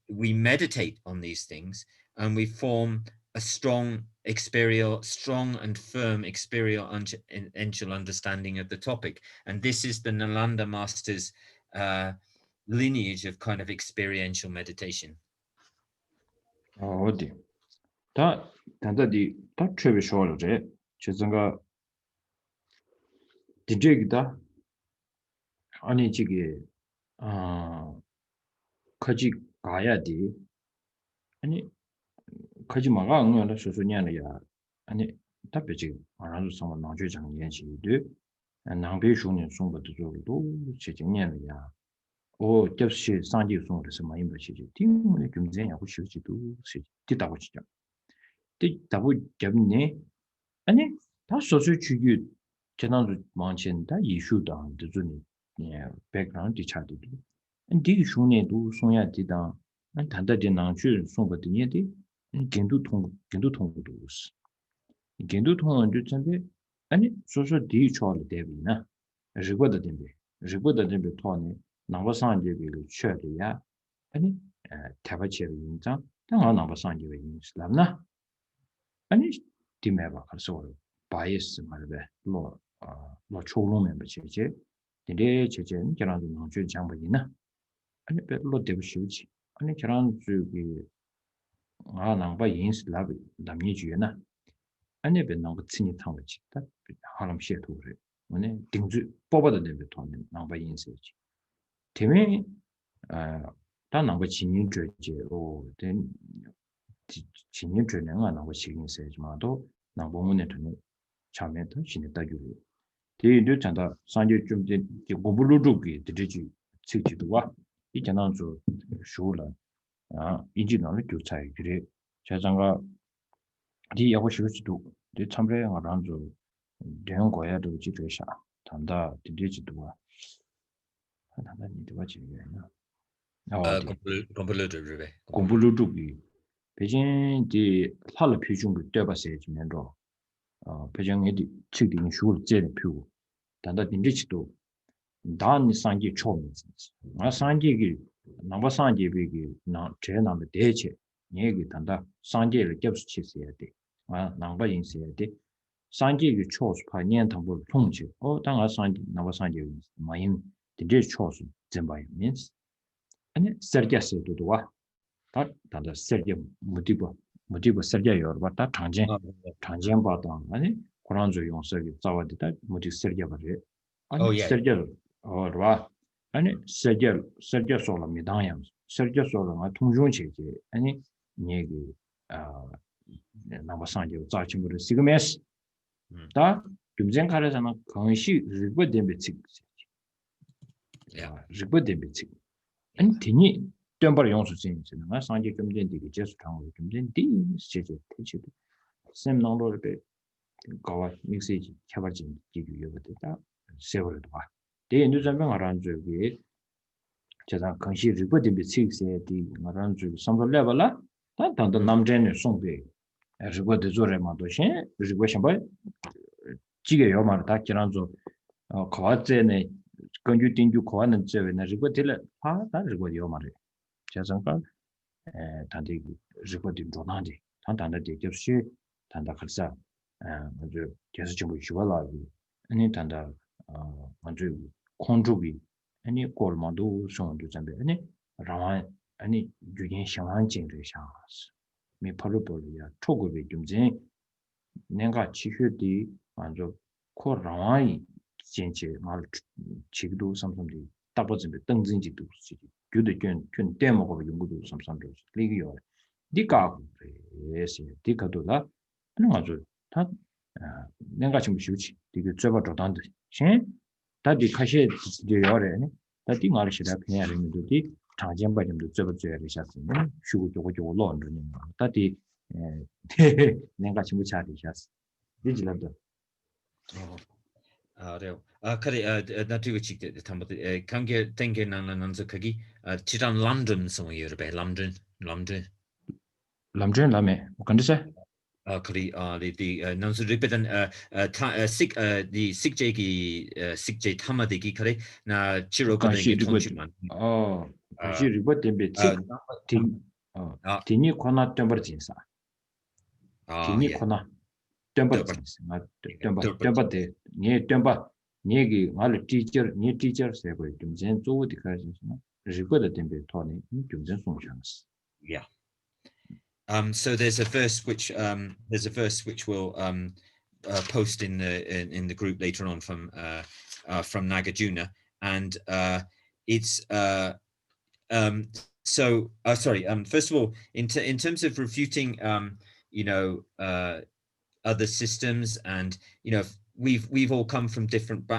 S2: meditate on these things, and we form a strong and firm experiential understanding of the topic. And this is the Nalanda masters lineage of kind of experiential meditation.
S1: 어디 다 단다디 다 트레비 쇼르제 제정가 디제기다 아니 지게 커지 가야디 아니 커지 마가 응연다 소소냐야 아니 답변지 알아서 상관 나중에 장연시도 낭비 쇼는 송부터 저도 제정년이야 오 접시 상지 송을什么 임버시지 팀을 좀 제냐고 쉬지도 뒤다고 지죠 뒤다고 접네 아니 다 소소 주기 지난주 많친다 이슈다 드주니 백그라운드 차도 디 슈네도 송야 디다 난 단다디 나주 송거든이디 겐두 통도 우스 겐두 통은 주찬데 아니 소소 디 초를 대비나 리고다 덴베 토네 나바산제비를 쳐야 아니 타바체를 인자 당아 나바산제비 인슬람나 아니 디메바 가서 바이스 말베 뭐 초롱면 버치지 근데 제전 결혼도 나중 장부이나 아니 별로 되부시지 아니 결혼 주기 나바 인슬랍 남이 주나 아니 변는 거 친이 탕거지 다 하람 시에도 그래 오늘 등주 뽑아도 되는 돈 나바 인슬지 되면 다 나바 진인 줘지 된 진인 줘는 나바 시긴세지마도 나보문에 돈이 참여도 신했다 주고 대도 잔다 산제 좀 고불로족이 되지 측지도와 이 전환주 쇼라 인지능을 교차해 그래 자장가 디 하고 싶지도 디 참래가 란조 대형 거야도 지도샤 단다 디디지도와 하나가 니도가 지게나 공부르두기 베진 디 살을 표준을 떼바세 지면로 배정에디 측딩 슈를 제를 표고 단다 딘지치도 단 상기 초면스 나 상기기 남바 상기비기 나 제나메 대체 얘기 단다 상기를 겹치세야 돼 남바 인세야 돼 상기기 초스 파년 당부 통지 당아 상기 남바 상기 마인 딘지 초스 전바이 means 아니 서게스도 와 단다 서게 무디고 서게요 바다 장전 바다 아니 고란조 용서기 자와디다 무디 서게 바래 아니 서게 와 아니 서게 소라 미당양 서게 소라 통중체지 아니 얘기 남아상게 자침으로 시그메스 다 금쟁가라잖아 강시 리버데베치 리버데베치 아니 디니 덤버 용수 진행은 상계 금전되게 제수 장으로 금전디 시제 대치도 샘낭로를 가와 믹스지 개발진 기규여부터 세월도 봐. 대인도 전명 알아는 저기 제가 강시 리버딩비 식세디 말하는 줄 선도 레벨라 단단 남전에 송배 리버드 조레마도신 리버션 바 지게 요마다 지난주 과제네根据 딩주 과는 제외나 리버딜 다 리버디 요마래 자상가 단디 리버딩 조나디 단단데 되듯이 단다 칼사 아주 계속 좀 쉬어라 아니 단다 먼저 콘주비 아니 골만도 손도 잠베 아니 라마 아니 유인 상황진을 샤스 미 팔로볼이야 초고비 좀제 내가 치휴디 먼저 코 라마이 진짜 말 지기도 삼삼디 따버진데 등진지도 시기 교대 균 때먹어 연구도 삼삼도 리기요 니가 그래서 니가도다 하는 아주 다 내가 지금 쉬우지 이게 저거 저단도 신 다디 카시 되어래 다디 말시라 그냥 이름도디 장전바님도 저거 줘야 되셨으면 쉬고 저거 논르는 다디 내가 지금 차리셨어 디지털도
S2: 아래요. 그래 나티고 찍대 담보도 관계 땡게 나나는서 거기 지단 런던 성이요 배 런던
S1: 라메 근데서
S2: 그리 디 난서 리베던 디 식제기 식제 타마데기 그래 나 치로거는 통치만
S1: 다시 리버 템베 티니 코나 템버진사 티니 코나 템버진사 템버데 니 템버 니기 말 티처 세고 좀 전조디 가지고 리버데 템베 토니 좀 전송장스
S2: yeah. So there's a verse which we'll post in the group later on from Nagarjuna, and it's so sorry. First of all, in terms of refuting, other systems, and we've all come from different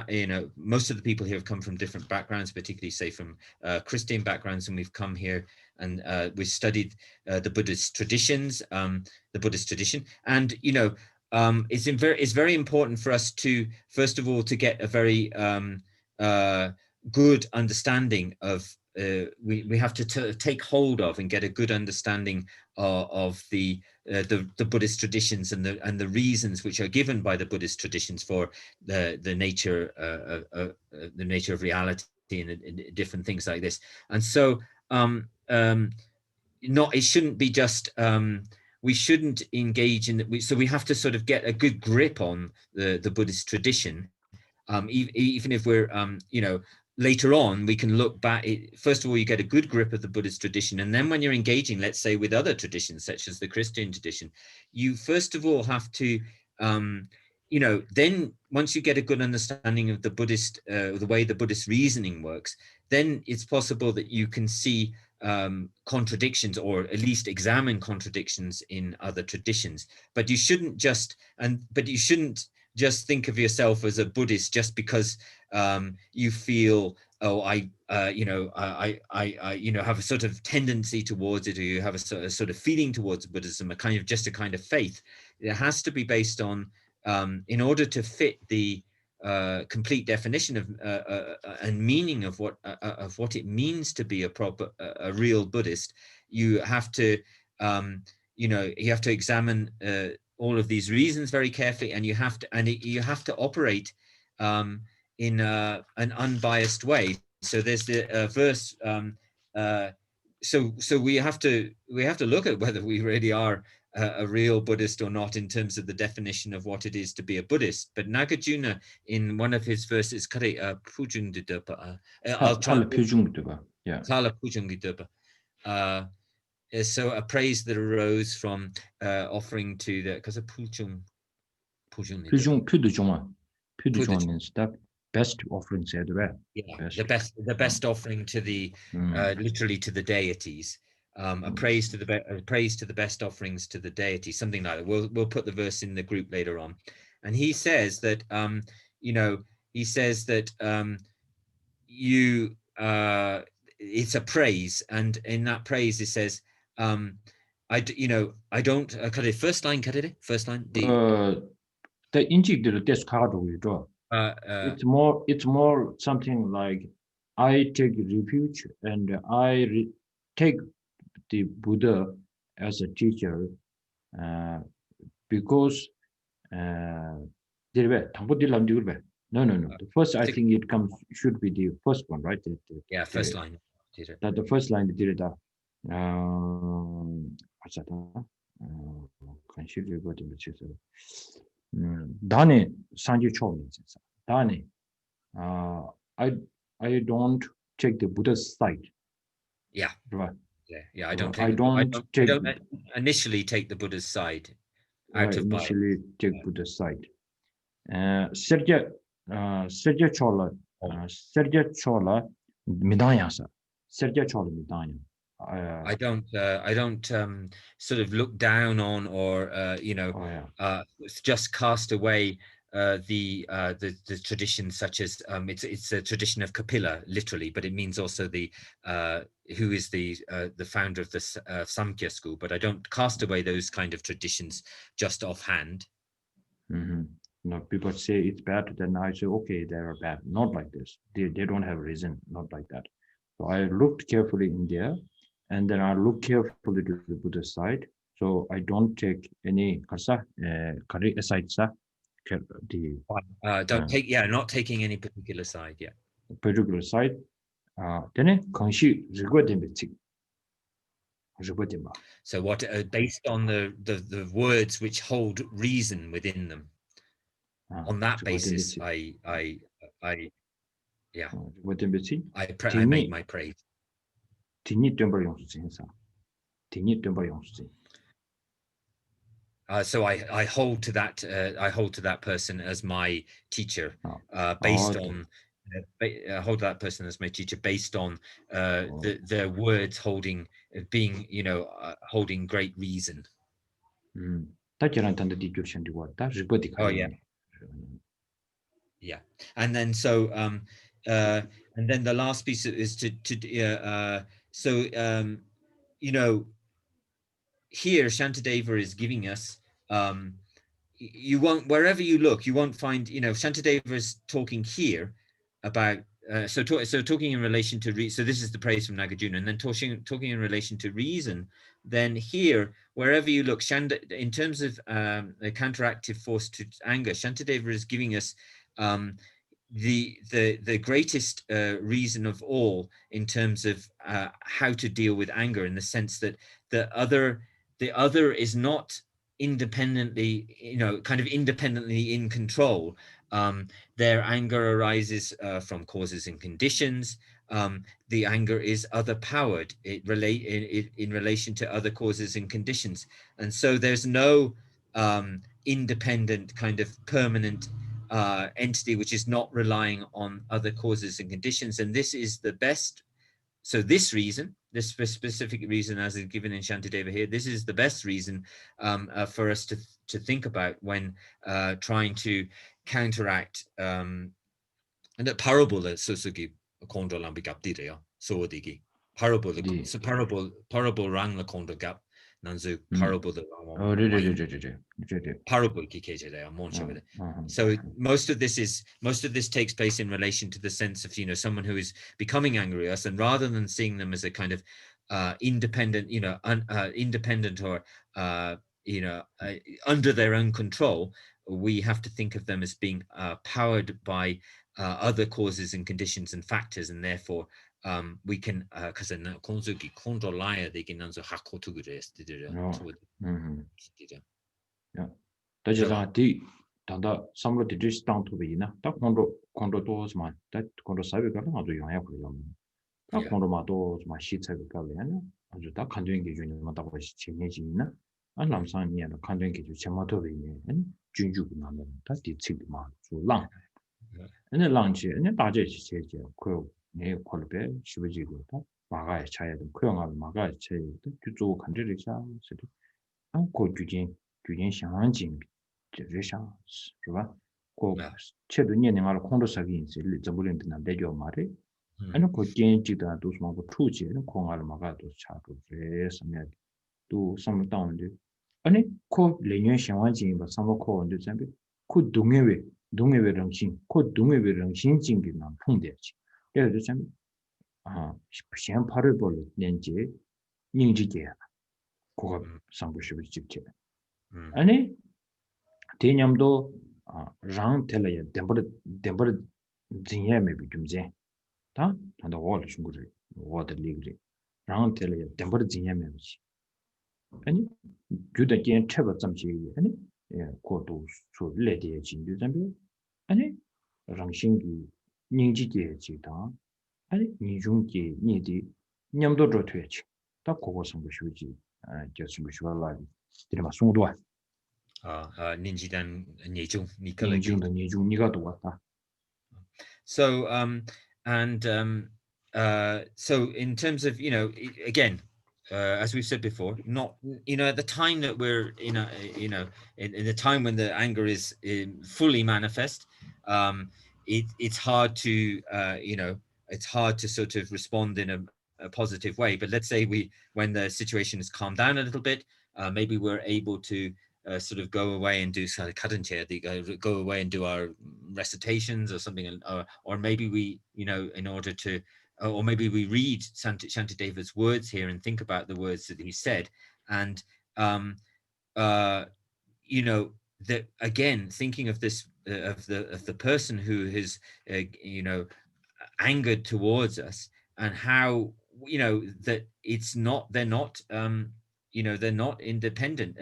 S2: most of the people here have come from different backgrounds, particularly say from Christian backgrounds, and we've come here and we studied the Buddhist traditions, the Buddhist tradition, and it's very important for us to first of all to get a very good understanding of we have to take hold of and get a good understanding of the Buddhist traditions and the reasons which are given by the Buddhist traditions for the nature of reality and different things like this. And so it shouldn't be just we shouldn't engage in so we have to sort of get a good grip on the Buddhist tradition, even if we're later on we can look back. First of all, you get a good grip of the Buddhist tradition, and then when you're engaging, let's say, with other traditions such as the Christian tradition, you first of all have to then once you get a good understanding of the Buddhist the way the Buddhist reasoning works, then it's possible that you can see contradictions, or at least examine contradictions in other traditions. But you shouldn't just think of yourself as a Buddhist just because you feel, oh, I have a sort of tendency towards it, or you have a sort of feeling towards Buddhism, a kind of faith. It has to be based on, in order to fit the complete definition of and meaning of what it means to be a real Buddhist. You have to examine all of these reasons very carefully, and you have to operate in an unbiased way. So there's the verse. So we have to look at whether we really are a real Buddhist or not in terms of the definition of what it is to be a Buddhist. But Nagarjuna, in one of his verses, I'll try.
S1: Yeah.
S2: So a praise that arose from offering to the because of Pujung
S1: means the best offering said, right?
S2: Yeah, the best offering to the literally to the deities. A praise to the best offerings to the deity, something like that. We'll put the verse in the group later on. And he says that it's a praise, and in that praise it says I don't first line
S1: the injected this card we draw. It's more something like I take refuge and I take the Buddha as a teacher because no. The first, I think it should be the first one, right?
S2: First line.
S1: That the first line did it. Dane Sanji Cholin's Dane. I don't take the Buddha's side.
S2: Yeah.
S1: Right.
S2: Yeah. I don't initially take the Buddha's side.
S1: Initially take Buddha's side. Sergya Chola Midanyasa. Sergya Chola Midanya.
S2: I don't sort of look down on or just cast away the tradition, such as it's a tradition of Kapila, literally, but it means also the who is the founder of the Samkhya school. But I don't cast away those kind of traditions just offhand.
S1: No, people say it's bad, then I say okay, they are bad. Not like this. They don't have a reason. Not like that. So I looked carefully in there, and then I look carefully to the Buddhist side. So I don't take any side.
S2: Not taking any particular side. Yeah.
S1: Particular side. Then
S2: So what based on the words which hold reason within them. On that basis, I make my praise. So I hold to that person as my teacher, based on hold that person as my teacher based on their words holding great reason. Yeah, and then so and then the last piece is here Shantideva is giving us you won't, wherever you look, you won't find, Shantideva is talking here about talking in relation to so this is the praise from Nagarjuna, and then talking in relation to reason. Then here, wherever you look, in terms of the counteractive force to anger, Shantideva is giving us the greatest reason of all in terms of how to deal with anger, in the sense that the other is not independently, kind of independently in control. Their anger arises from causes and conditions. The anger is other powered. It in relation to other causes and conditions, and so there's no independent kind of permanent entity which is not relying on other causes and conditions. And this is the best. So this reason, this specific reason, as is given in Shantideva here, this is the best reason for us to think about when trying to counteract and the parable that Susuki Kondra Lambigaptidea, so digi. Parable, so parable rang the Kondra gap, Nanzu, parable the parable. So most of this takes place in relation to the sense of, you know, someone who is becoming angry at us, and rather than seeing them as a kind of independent, you know, independent or you know, under their own control, we have to think of them as being powered by other causes and conditions and factors, and therefore we can because konzuki kontrolaya they can answer hakotugures
S1: yeah. Tajazati Tanda Samlo Didish down to the Ina, Kondo doors my that Kondo Savica, I'll do your Yakuyam. Kondo Mados, my sheets have Galiana, and you can't do engage in Matawas Chinese, and Lamsan near the can't engage with Chamato and Junju Nana, that did Sigma, so long. And the lunch and the Baja says, Quill, near Qualbe, Shivajigo, Magai child, Quill, Magai child, to do country city. Uncle Jujin, Jujin Shanjing, Jerisha, Riva, Chedunia are Condosagins, Zaburin and Dejo Mare, and could change Jida, those Mongo Tuchi, and Kongal Magato Chato, Res, and do some down. And it called Lenian Shanjing, but some call on the Zambi, could Dungewe Rangshin, could Dungewe Rangshin Jingin on Pundech. There is the Zambi. Shan parable, Nenji, Ninji. 고가 상부시비 직체 아니 대념도 랑 텔레야 덴버 진야메 비좀제 다 한다 월 중국이 워드 리그리 랑 텔레야 덴버 진야메 비지 아니 주다 겐 쳐버 점지 아니 예 고도 수 레디에 진주 점비 아니 랑싱기 닝지게 지다 아니 니중기 니디 냠도 저퇴치 다 고고 상부시비지 just visualize.
S2: Ninjidan Nijung So so in terms of, you know, again, as we've said before, not, you know, at the time that we're in the time when the anger is fully manifest, it's hard to you know, it's hard to sort of respond in a positive way. But let's say when the situation has calmed down a little bit, maybe we're able to sort of go away and do go away and do our recitations or something, or maybe we, you know, in order to, or maybe we read Shantideva's words here and think about the words that he said, and you know, that again, thinking of this of the person who has you know, angered towards us, and how, you know, that they're not you know, they're not independent.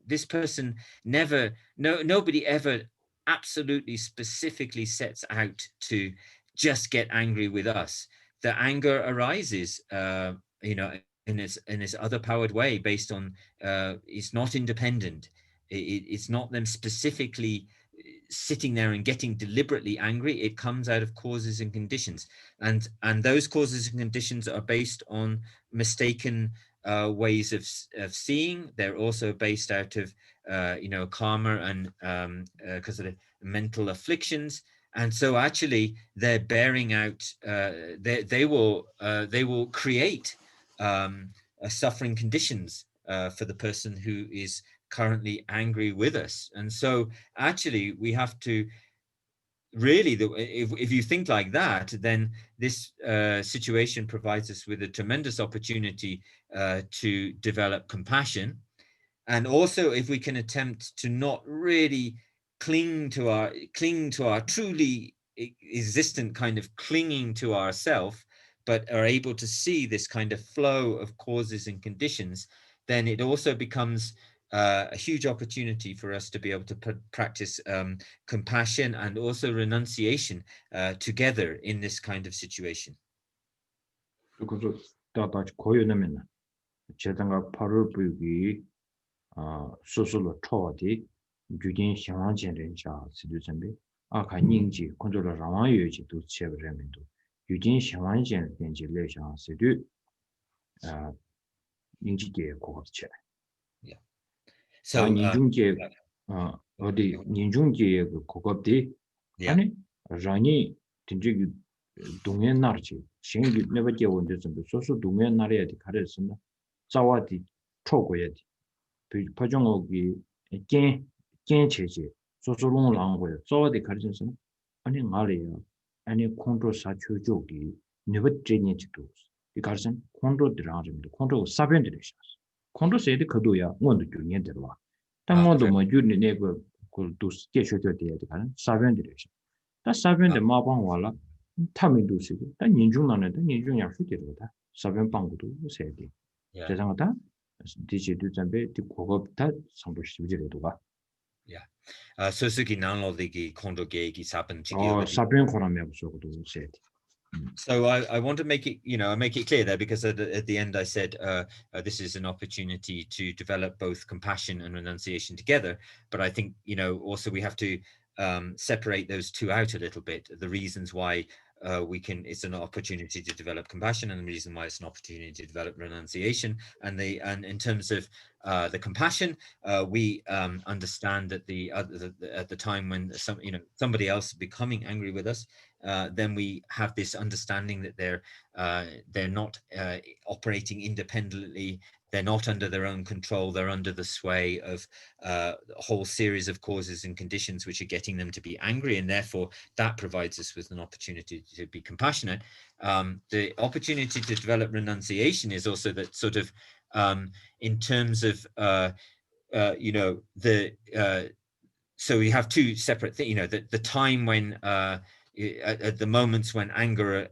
S2: This person never, nobody ever absolutely specifically sets out to just get angry with us. The anger arises you know, in this other powered way, based on it's not independent. It's not them specifically sitting there and getting deliberately angry. It comes out of causes and conditions, and those causes and conditions are based on mistaken ways of seeing. They're also based out of you know, karma and because of the mental afflictions. And so actually they're bearing out they will create suffering conditions for the person who is currently angry with us. And so actually we have to really, if you think like that, then this situation provides us with a tremendous opportunity to develop compassion. And also, if we can attempt to not really cling to our truly existent kind of clinging to ourself, but are able to see this kind of flow of causes and conditions, then it also becomes a huge opportunity for us to be able to practice compassion and also renunciation together in this kind of situation.
S1: 소소로 초디 규진 상황전에 자 시도점비 아카 닝지 컨트롤 라마유지 도 체브레멘도 유진 샤만진 벤지 레샹 세드 인지계 고급체.
S2: Yeah.
S1: 다
S2: So
S1: 인중계
S2: yeah.
S1: 어디 인중계 그 고급디
S2: Yeah.
S1: 아니 라니 진짜 동해 나르지 신기 내버게 원데 좀 소소 동해 나라야 돼 가르스나 자와디 초고야 돼 파종하기 ቄ 체제 소소롱 랑고야 자와디 가르스나 아니 말이야 아니 컨트롤 사초조기 네버트니 지도 이 가르선 컨트롤 드라는데 컨트롤 사변들이 있어 컨트롤 세드 그도야 원도 중에 들어와 당원도 뭐 유니 네버 그 도스 계셔도 돼야 돼 가는 사변들이 있어 다 사변데 마방 와라 타민도 쓰고 다 인중나는데 인중 약속 되거다 사변 방구도 세대
S2: Yeah.
S1: 대상하다 디지털 잠배 디 고급다 상부시지래도가
S2: Yeah. So suki nanlo digi kondo geigi saben
S1: 사변 코라면 없어도 세대
S2: So I want to make it, make it clear there, because at the end I said this is an opportunity to develop both compassion and renunciation together. But I think, also we have to separate those two out a little bit. The reasons why it's an opportunity to develop compassion, and the reason why it's an opportunity to develop renunciation. And in terms of the compassion, we understand that at the time when somebody else is becoming angry with us, then we have this understanding that they're not operating independently. They're not under their own control. They're under the sway of a whole series of causes and conditions which are getting them to be angry, and therefore that provides us with an opportunity to be compassionate. The opportunity to develop renunciation is also that sort of in terms of so we have two separate things. The time when at the moments when anger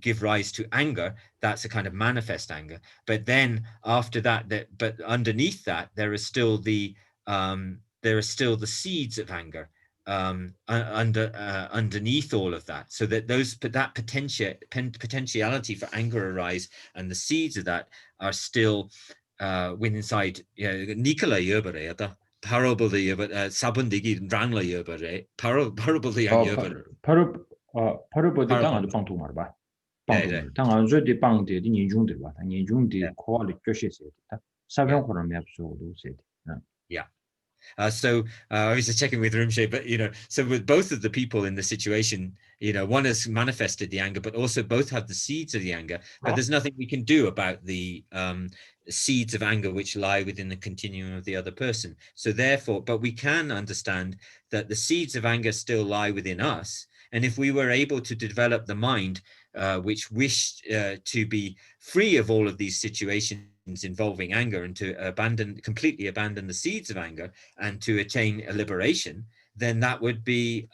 S2: give rise to anger, that's a kind of manifest anger. But then after that, but underneath that, there are still the seeds of anger underneath all of that, so that that potentiality for anger arise, and the seeds of that are still within inside. Nicola Yerbere, parable the sabundigi rangla Yerbere, parable the Yerbere.
S1: 파르버디 당아도 방통 말봐. 방통. 당아저디 방데 인중들 봐. 인중디 코알이 교시세. 사변 코라면 없어도 세.
S2: Yeah. So I was just checking with Rinpoche, but so with both of the people in the situation, one has manifested the anger, but also both have the seeds of the anger. But there's nothing we can do about the seeds of anger which lie within the continuum of the other person. So therefore, but we can understand that the seeds of anger still lie within us. And if we were able to develop the mind which wished to be free of all of these situations involving anger, and to completely abandon the seeds of anger and to attain a liberation, then that would be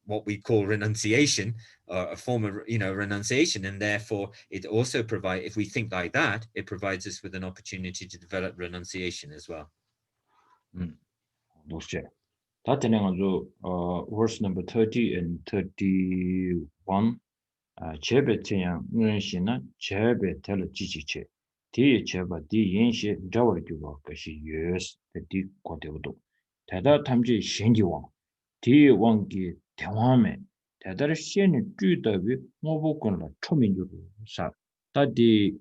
S2: what we call renunciation, or a form of renunciation. And therefore it also provides, if we think like that, it provides us with an opportunity to develop renunciation as well.
S1: That verse number 30 and 31. 제베 태양 응시나 제베 텔 지지체 디 제바 디 인시 자월기고 것이 예스 디 고대도 대다 탐지 신기왕 디 왕기 대화매 대다를 시에는 쥐더비 모보건라 초민주로 사 다디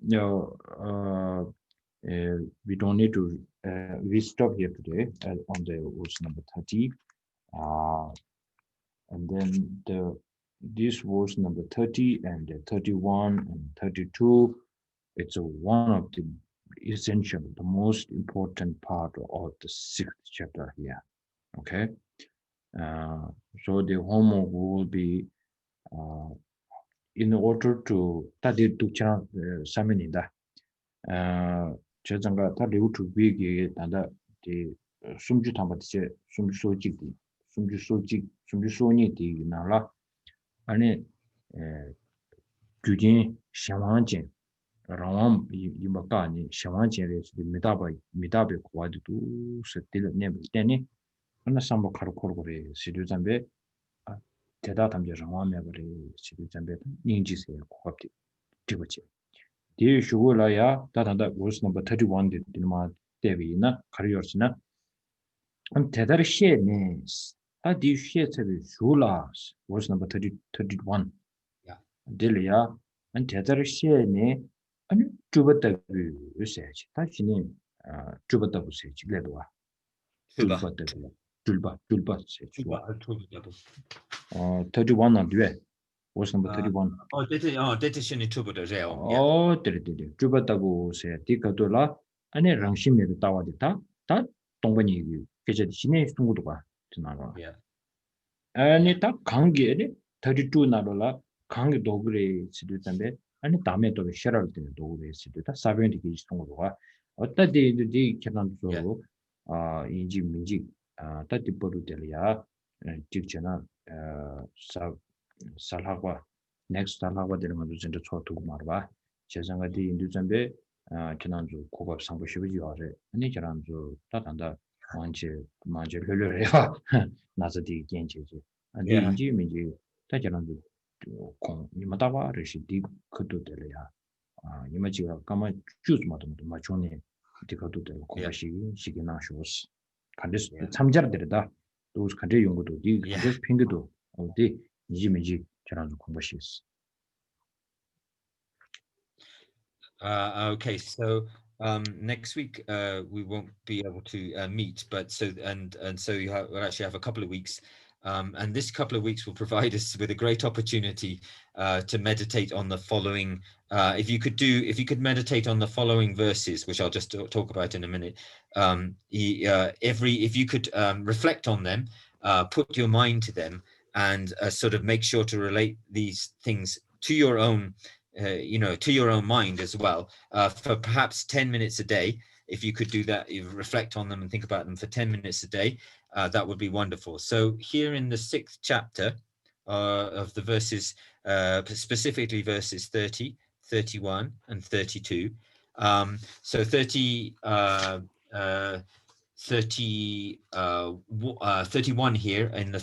S1: we don't need to we stop here today on the verse number 30 and then this was number 30 and 31 and 32. It's one of the essential, the most important part of the 6th chapter here. Okay. So the homework will be in order to study to chant saminida. 제가 다 리우트 비기 단다 디 숨주 담바체 숨주 소니 디 나라 아니 규진 샤만진 라람 이마가니 샤만진에서 미다베 고와도 스틸 네베테니 하나 삼보 카르코르고레 시류잠베 대다 담제 라마메버레 시류잠베 닝지세 고갑티 디버치 디 슈고라야 다다다 verse number 31 디마 데비나 카리오스나 안 대다르 셰네 아디 셰체비 슈라스 verse number 31 딜이야 안 대자를 시에네 아니 주버다부 요새지 다시니 주버다부 세지 그래도와
S2: Tuba.
S1: 줄버다부 줄바 세지와
S2: Tuba.
S1: 31 안 돼. was number 31
S2: dete shini tuba de reo.
S1: 데르데르 주버다부 세 디카도라 아니 랑심메도 따와디다 다 동반이 계절 지내 중국도 봐 지나가
S2: Yeah.
S1: 아니 딱 관계에 32 나로라 관계 도그레 시도던데 아니 다음에 또 셔럴 때는 도그레 시도다 사변이 기 중국도가 어떠디디 계산도 인지 민지 따디 버루들이야 직전에 사 살하고 next 살하고 되는 것도 진짜 초토고 말봐 제상가디 인도전배 지난주 고급 상부 시비지 와래 아니 지난주 다단다 만지 흘려래요 나서디 견제지 안디
S2: Yeah.
S1: 인지 민지 다지난주 공 이마다와를 시디 그도 되려야 이마지가 까마 주스마도 마촌에 디가도 되고 고바시 시기나 쇼스 간데스 참자르들다 또 간데 연구도 디 간데스 핑크도 어디 이지민지 저랑 공부시스
S2: Okay, so next week we won't be able to meet, but so so we'll actually have a couple of weeks, and this couple of weeks will provide us with a great opportunity to meditate on the following. If you could meditate on the following verses, which I'll just talk about in a minute. If you could reflect on them, put your mind to them, and sort of make sure to relate these things to your own. To your own mind as well, for perhaps 10 minutes a day. If you could do that, you reflect on them and think about them for 10 minutes a day, that would be wonderful. So here in the 6th chapter of the verses, specifically verses 30, 31, and 32. So 31 here in the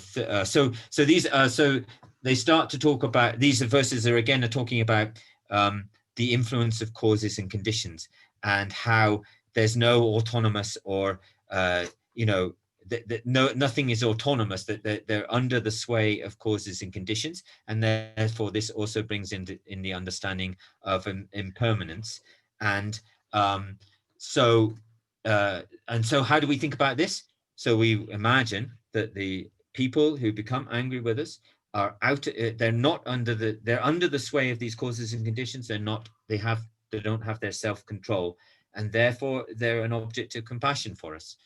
S2: so these so they start to talk about, these verses are talking about the influence of causes and conditions, and how there's no autonomous or nothing is autonomous, that they're under the sway of causes and conditions, and therefore this also brings in the understanding of impermanence. And so how do we think about this? So we imagine that the people who become angry with us are they're under the sway of these causes and conditions. They don't have their self-control, and therefore they're an object of compassion for us.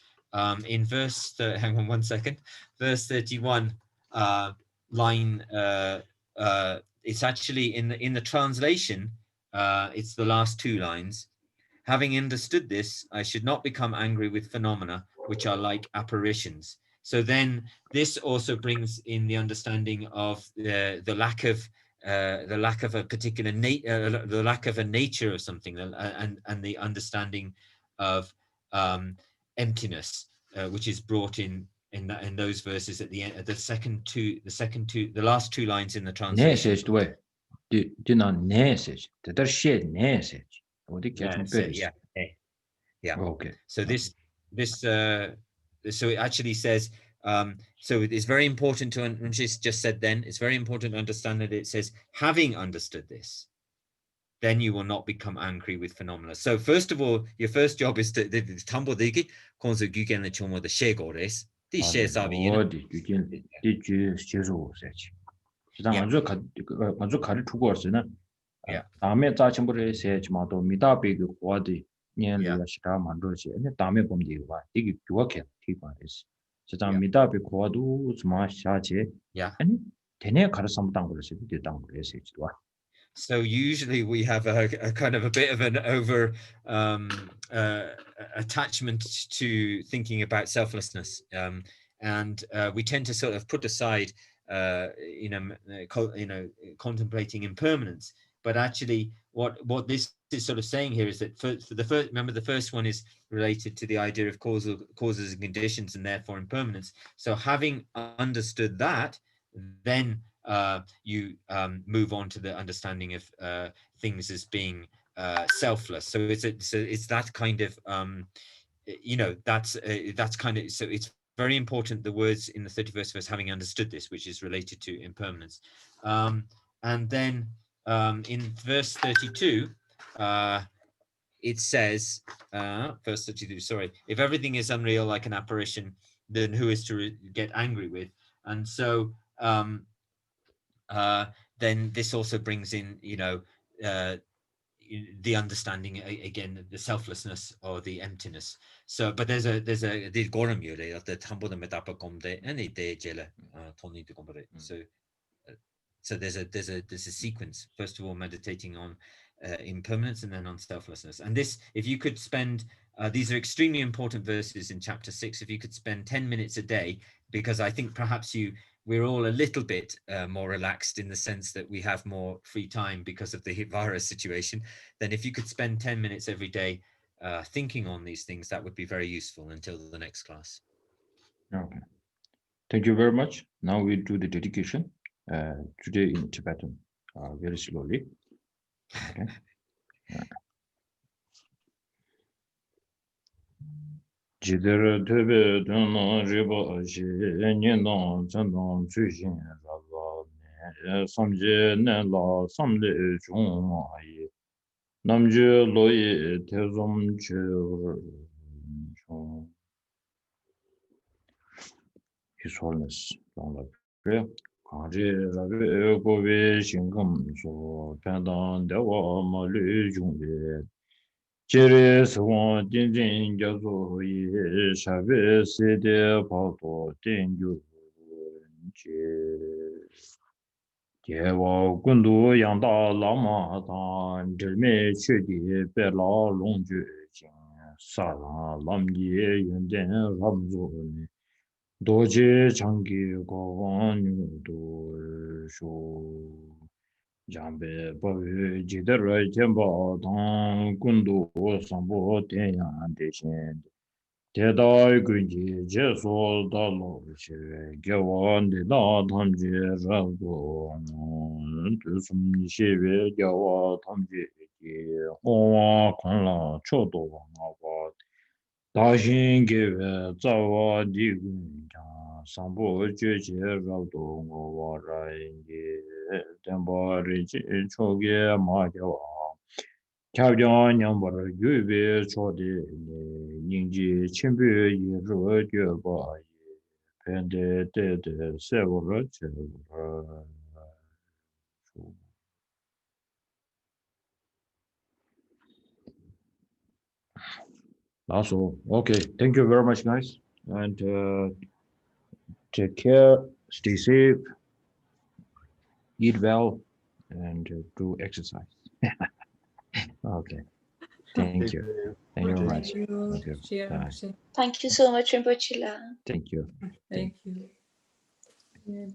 S2: In verse hang on one second, verse 31, line it's actually in the translation, it's the last two lines. Having understood this, I should not become angry with phenomena which are like apparitions. So then this also brings in the understanding of the lack of a particular the lack of a nature of something, and the understanding of emptiness, which is brought in those verses at the end, the last two lines in the translation. Yeah.
S1: Okay.
S2: So so it actually says, so it's very important to, and she's just said then, it's very important to understand that it says, having understood this, then you will not become angry with phenomena. So first of all, your first job is to tambo deki konso gyugen le chomo de shego res. Di she sabi yin.
S1: Di ju shezo sechi. Jidang anzo kari tugo arsina. 다음에 자침부를 세지 마도 미다베기 고아디 년리가 시다 만들지. 근데 다음에 보면 이거 이게 좋게 티바레스. 자 미다베 고아도 좀 샤제. 아니 되네 가르삼 당고를 세지 당고를 세지도.
S2: So usually we have a kind of a bit of an over attachment to thinking about selflessness, and we tend to sort of put aside contemplating impermanence. But actually what this is sort of saying here is that for the first, remember the first one is related to the idea of causes and conditions, and therefore impermanence. So having understood that, then you move on to the understanding of things as being selfless. So it's that kind of that's kind of, so it's very important, the words in the 31st verse, having understood this, which is related to impermanence. And then in verse 32, it says, verse 32, sorry, if everything is unreal like an apparition, then who is to get angry with? And so then this also brings in, the understanding again, the selflessness or the emptiness. So, but there's a the gorum yule of the tambo the metapa comde any day jela tony to compare. So there's a sequence. First of all, meditating on impermanence, and then on selflessness. And this, if you could spend, these are extremely important verses in chapter 6. If you could spend 10 minutes a day, because I think perhaps we're all a little bit more relaxed in the sense that we have more free time because of the virus situation, then if you could spend 10 minutes every day thinking on these things, that would be very useful until the next class.
S1: Okay. Thank you very much. Now we do the dedication today in Tibetan, very slowly. Okay. Jidere tebe dana riba shi nindang zandang zushin raza samje nela samle chung ma yi namje loyi tezom che chung. His Holiness, long life prayer. Kaji rabe gobe shingam so pendant dewa ma lu jungbe. Jere swan din din jazo yi shabe sede pato den yu je. Jewa gundu yangda lama dan dirme chudi be la long ju jing sa lam ye yun den ramzo ni. 도제 장기 고원도 쇼 잠베 버위 지더러 젬보 당 군도 상보 대양 대신 대다의 군지 제소 달로시 겨원데 나 탐지라고 두숨 시베 겨와 탐지 호와 콘라 초도 나고 다신 게베 자와 디군 상보 제제 라도 고와라인게 템바리지 초게 마죠 캬병 냠버르 유베 초디 닝지 침베 이르 겨바 펜데 데데 세보르 제보르. Also, okay, thank you very much, guys, and take care, stay safe, eat well, and do exercise. Okay, thank you. Thank you very much. Thank you. Bye.
S5: Thank you so much, Rinpoche.
S1: Thank you.
S6: Thank you. Yeah.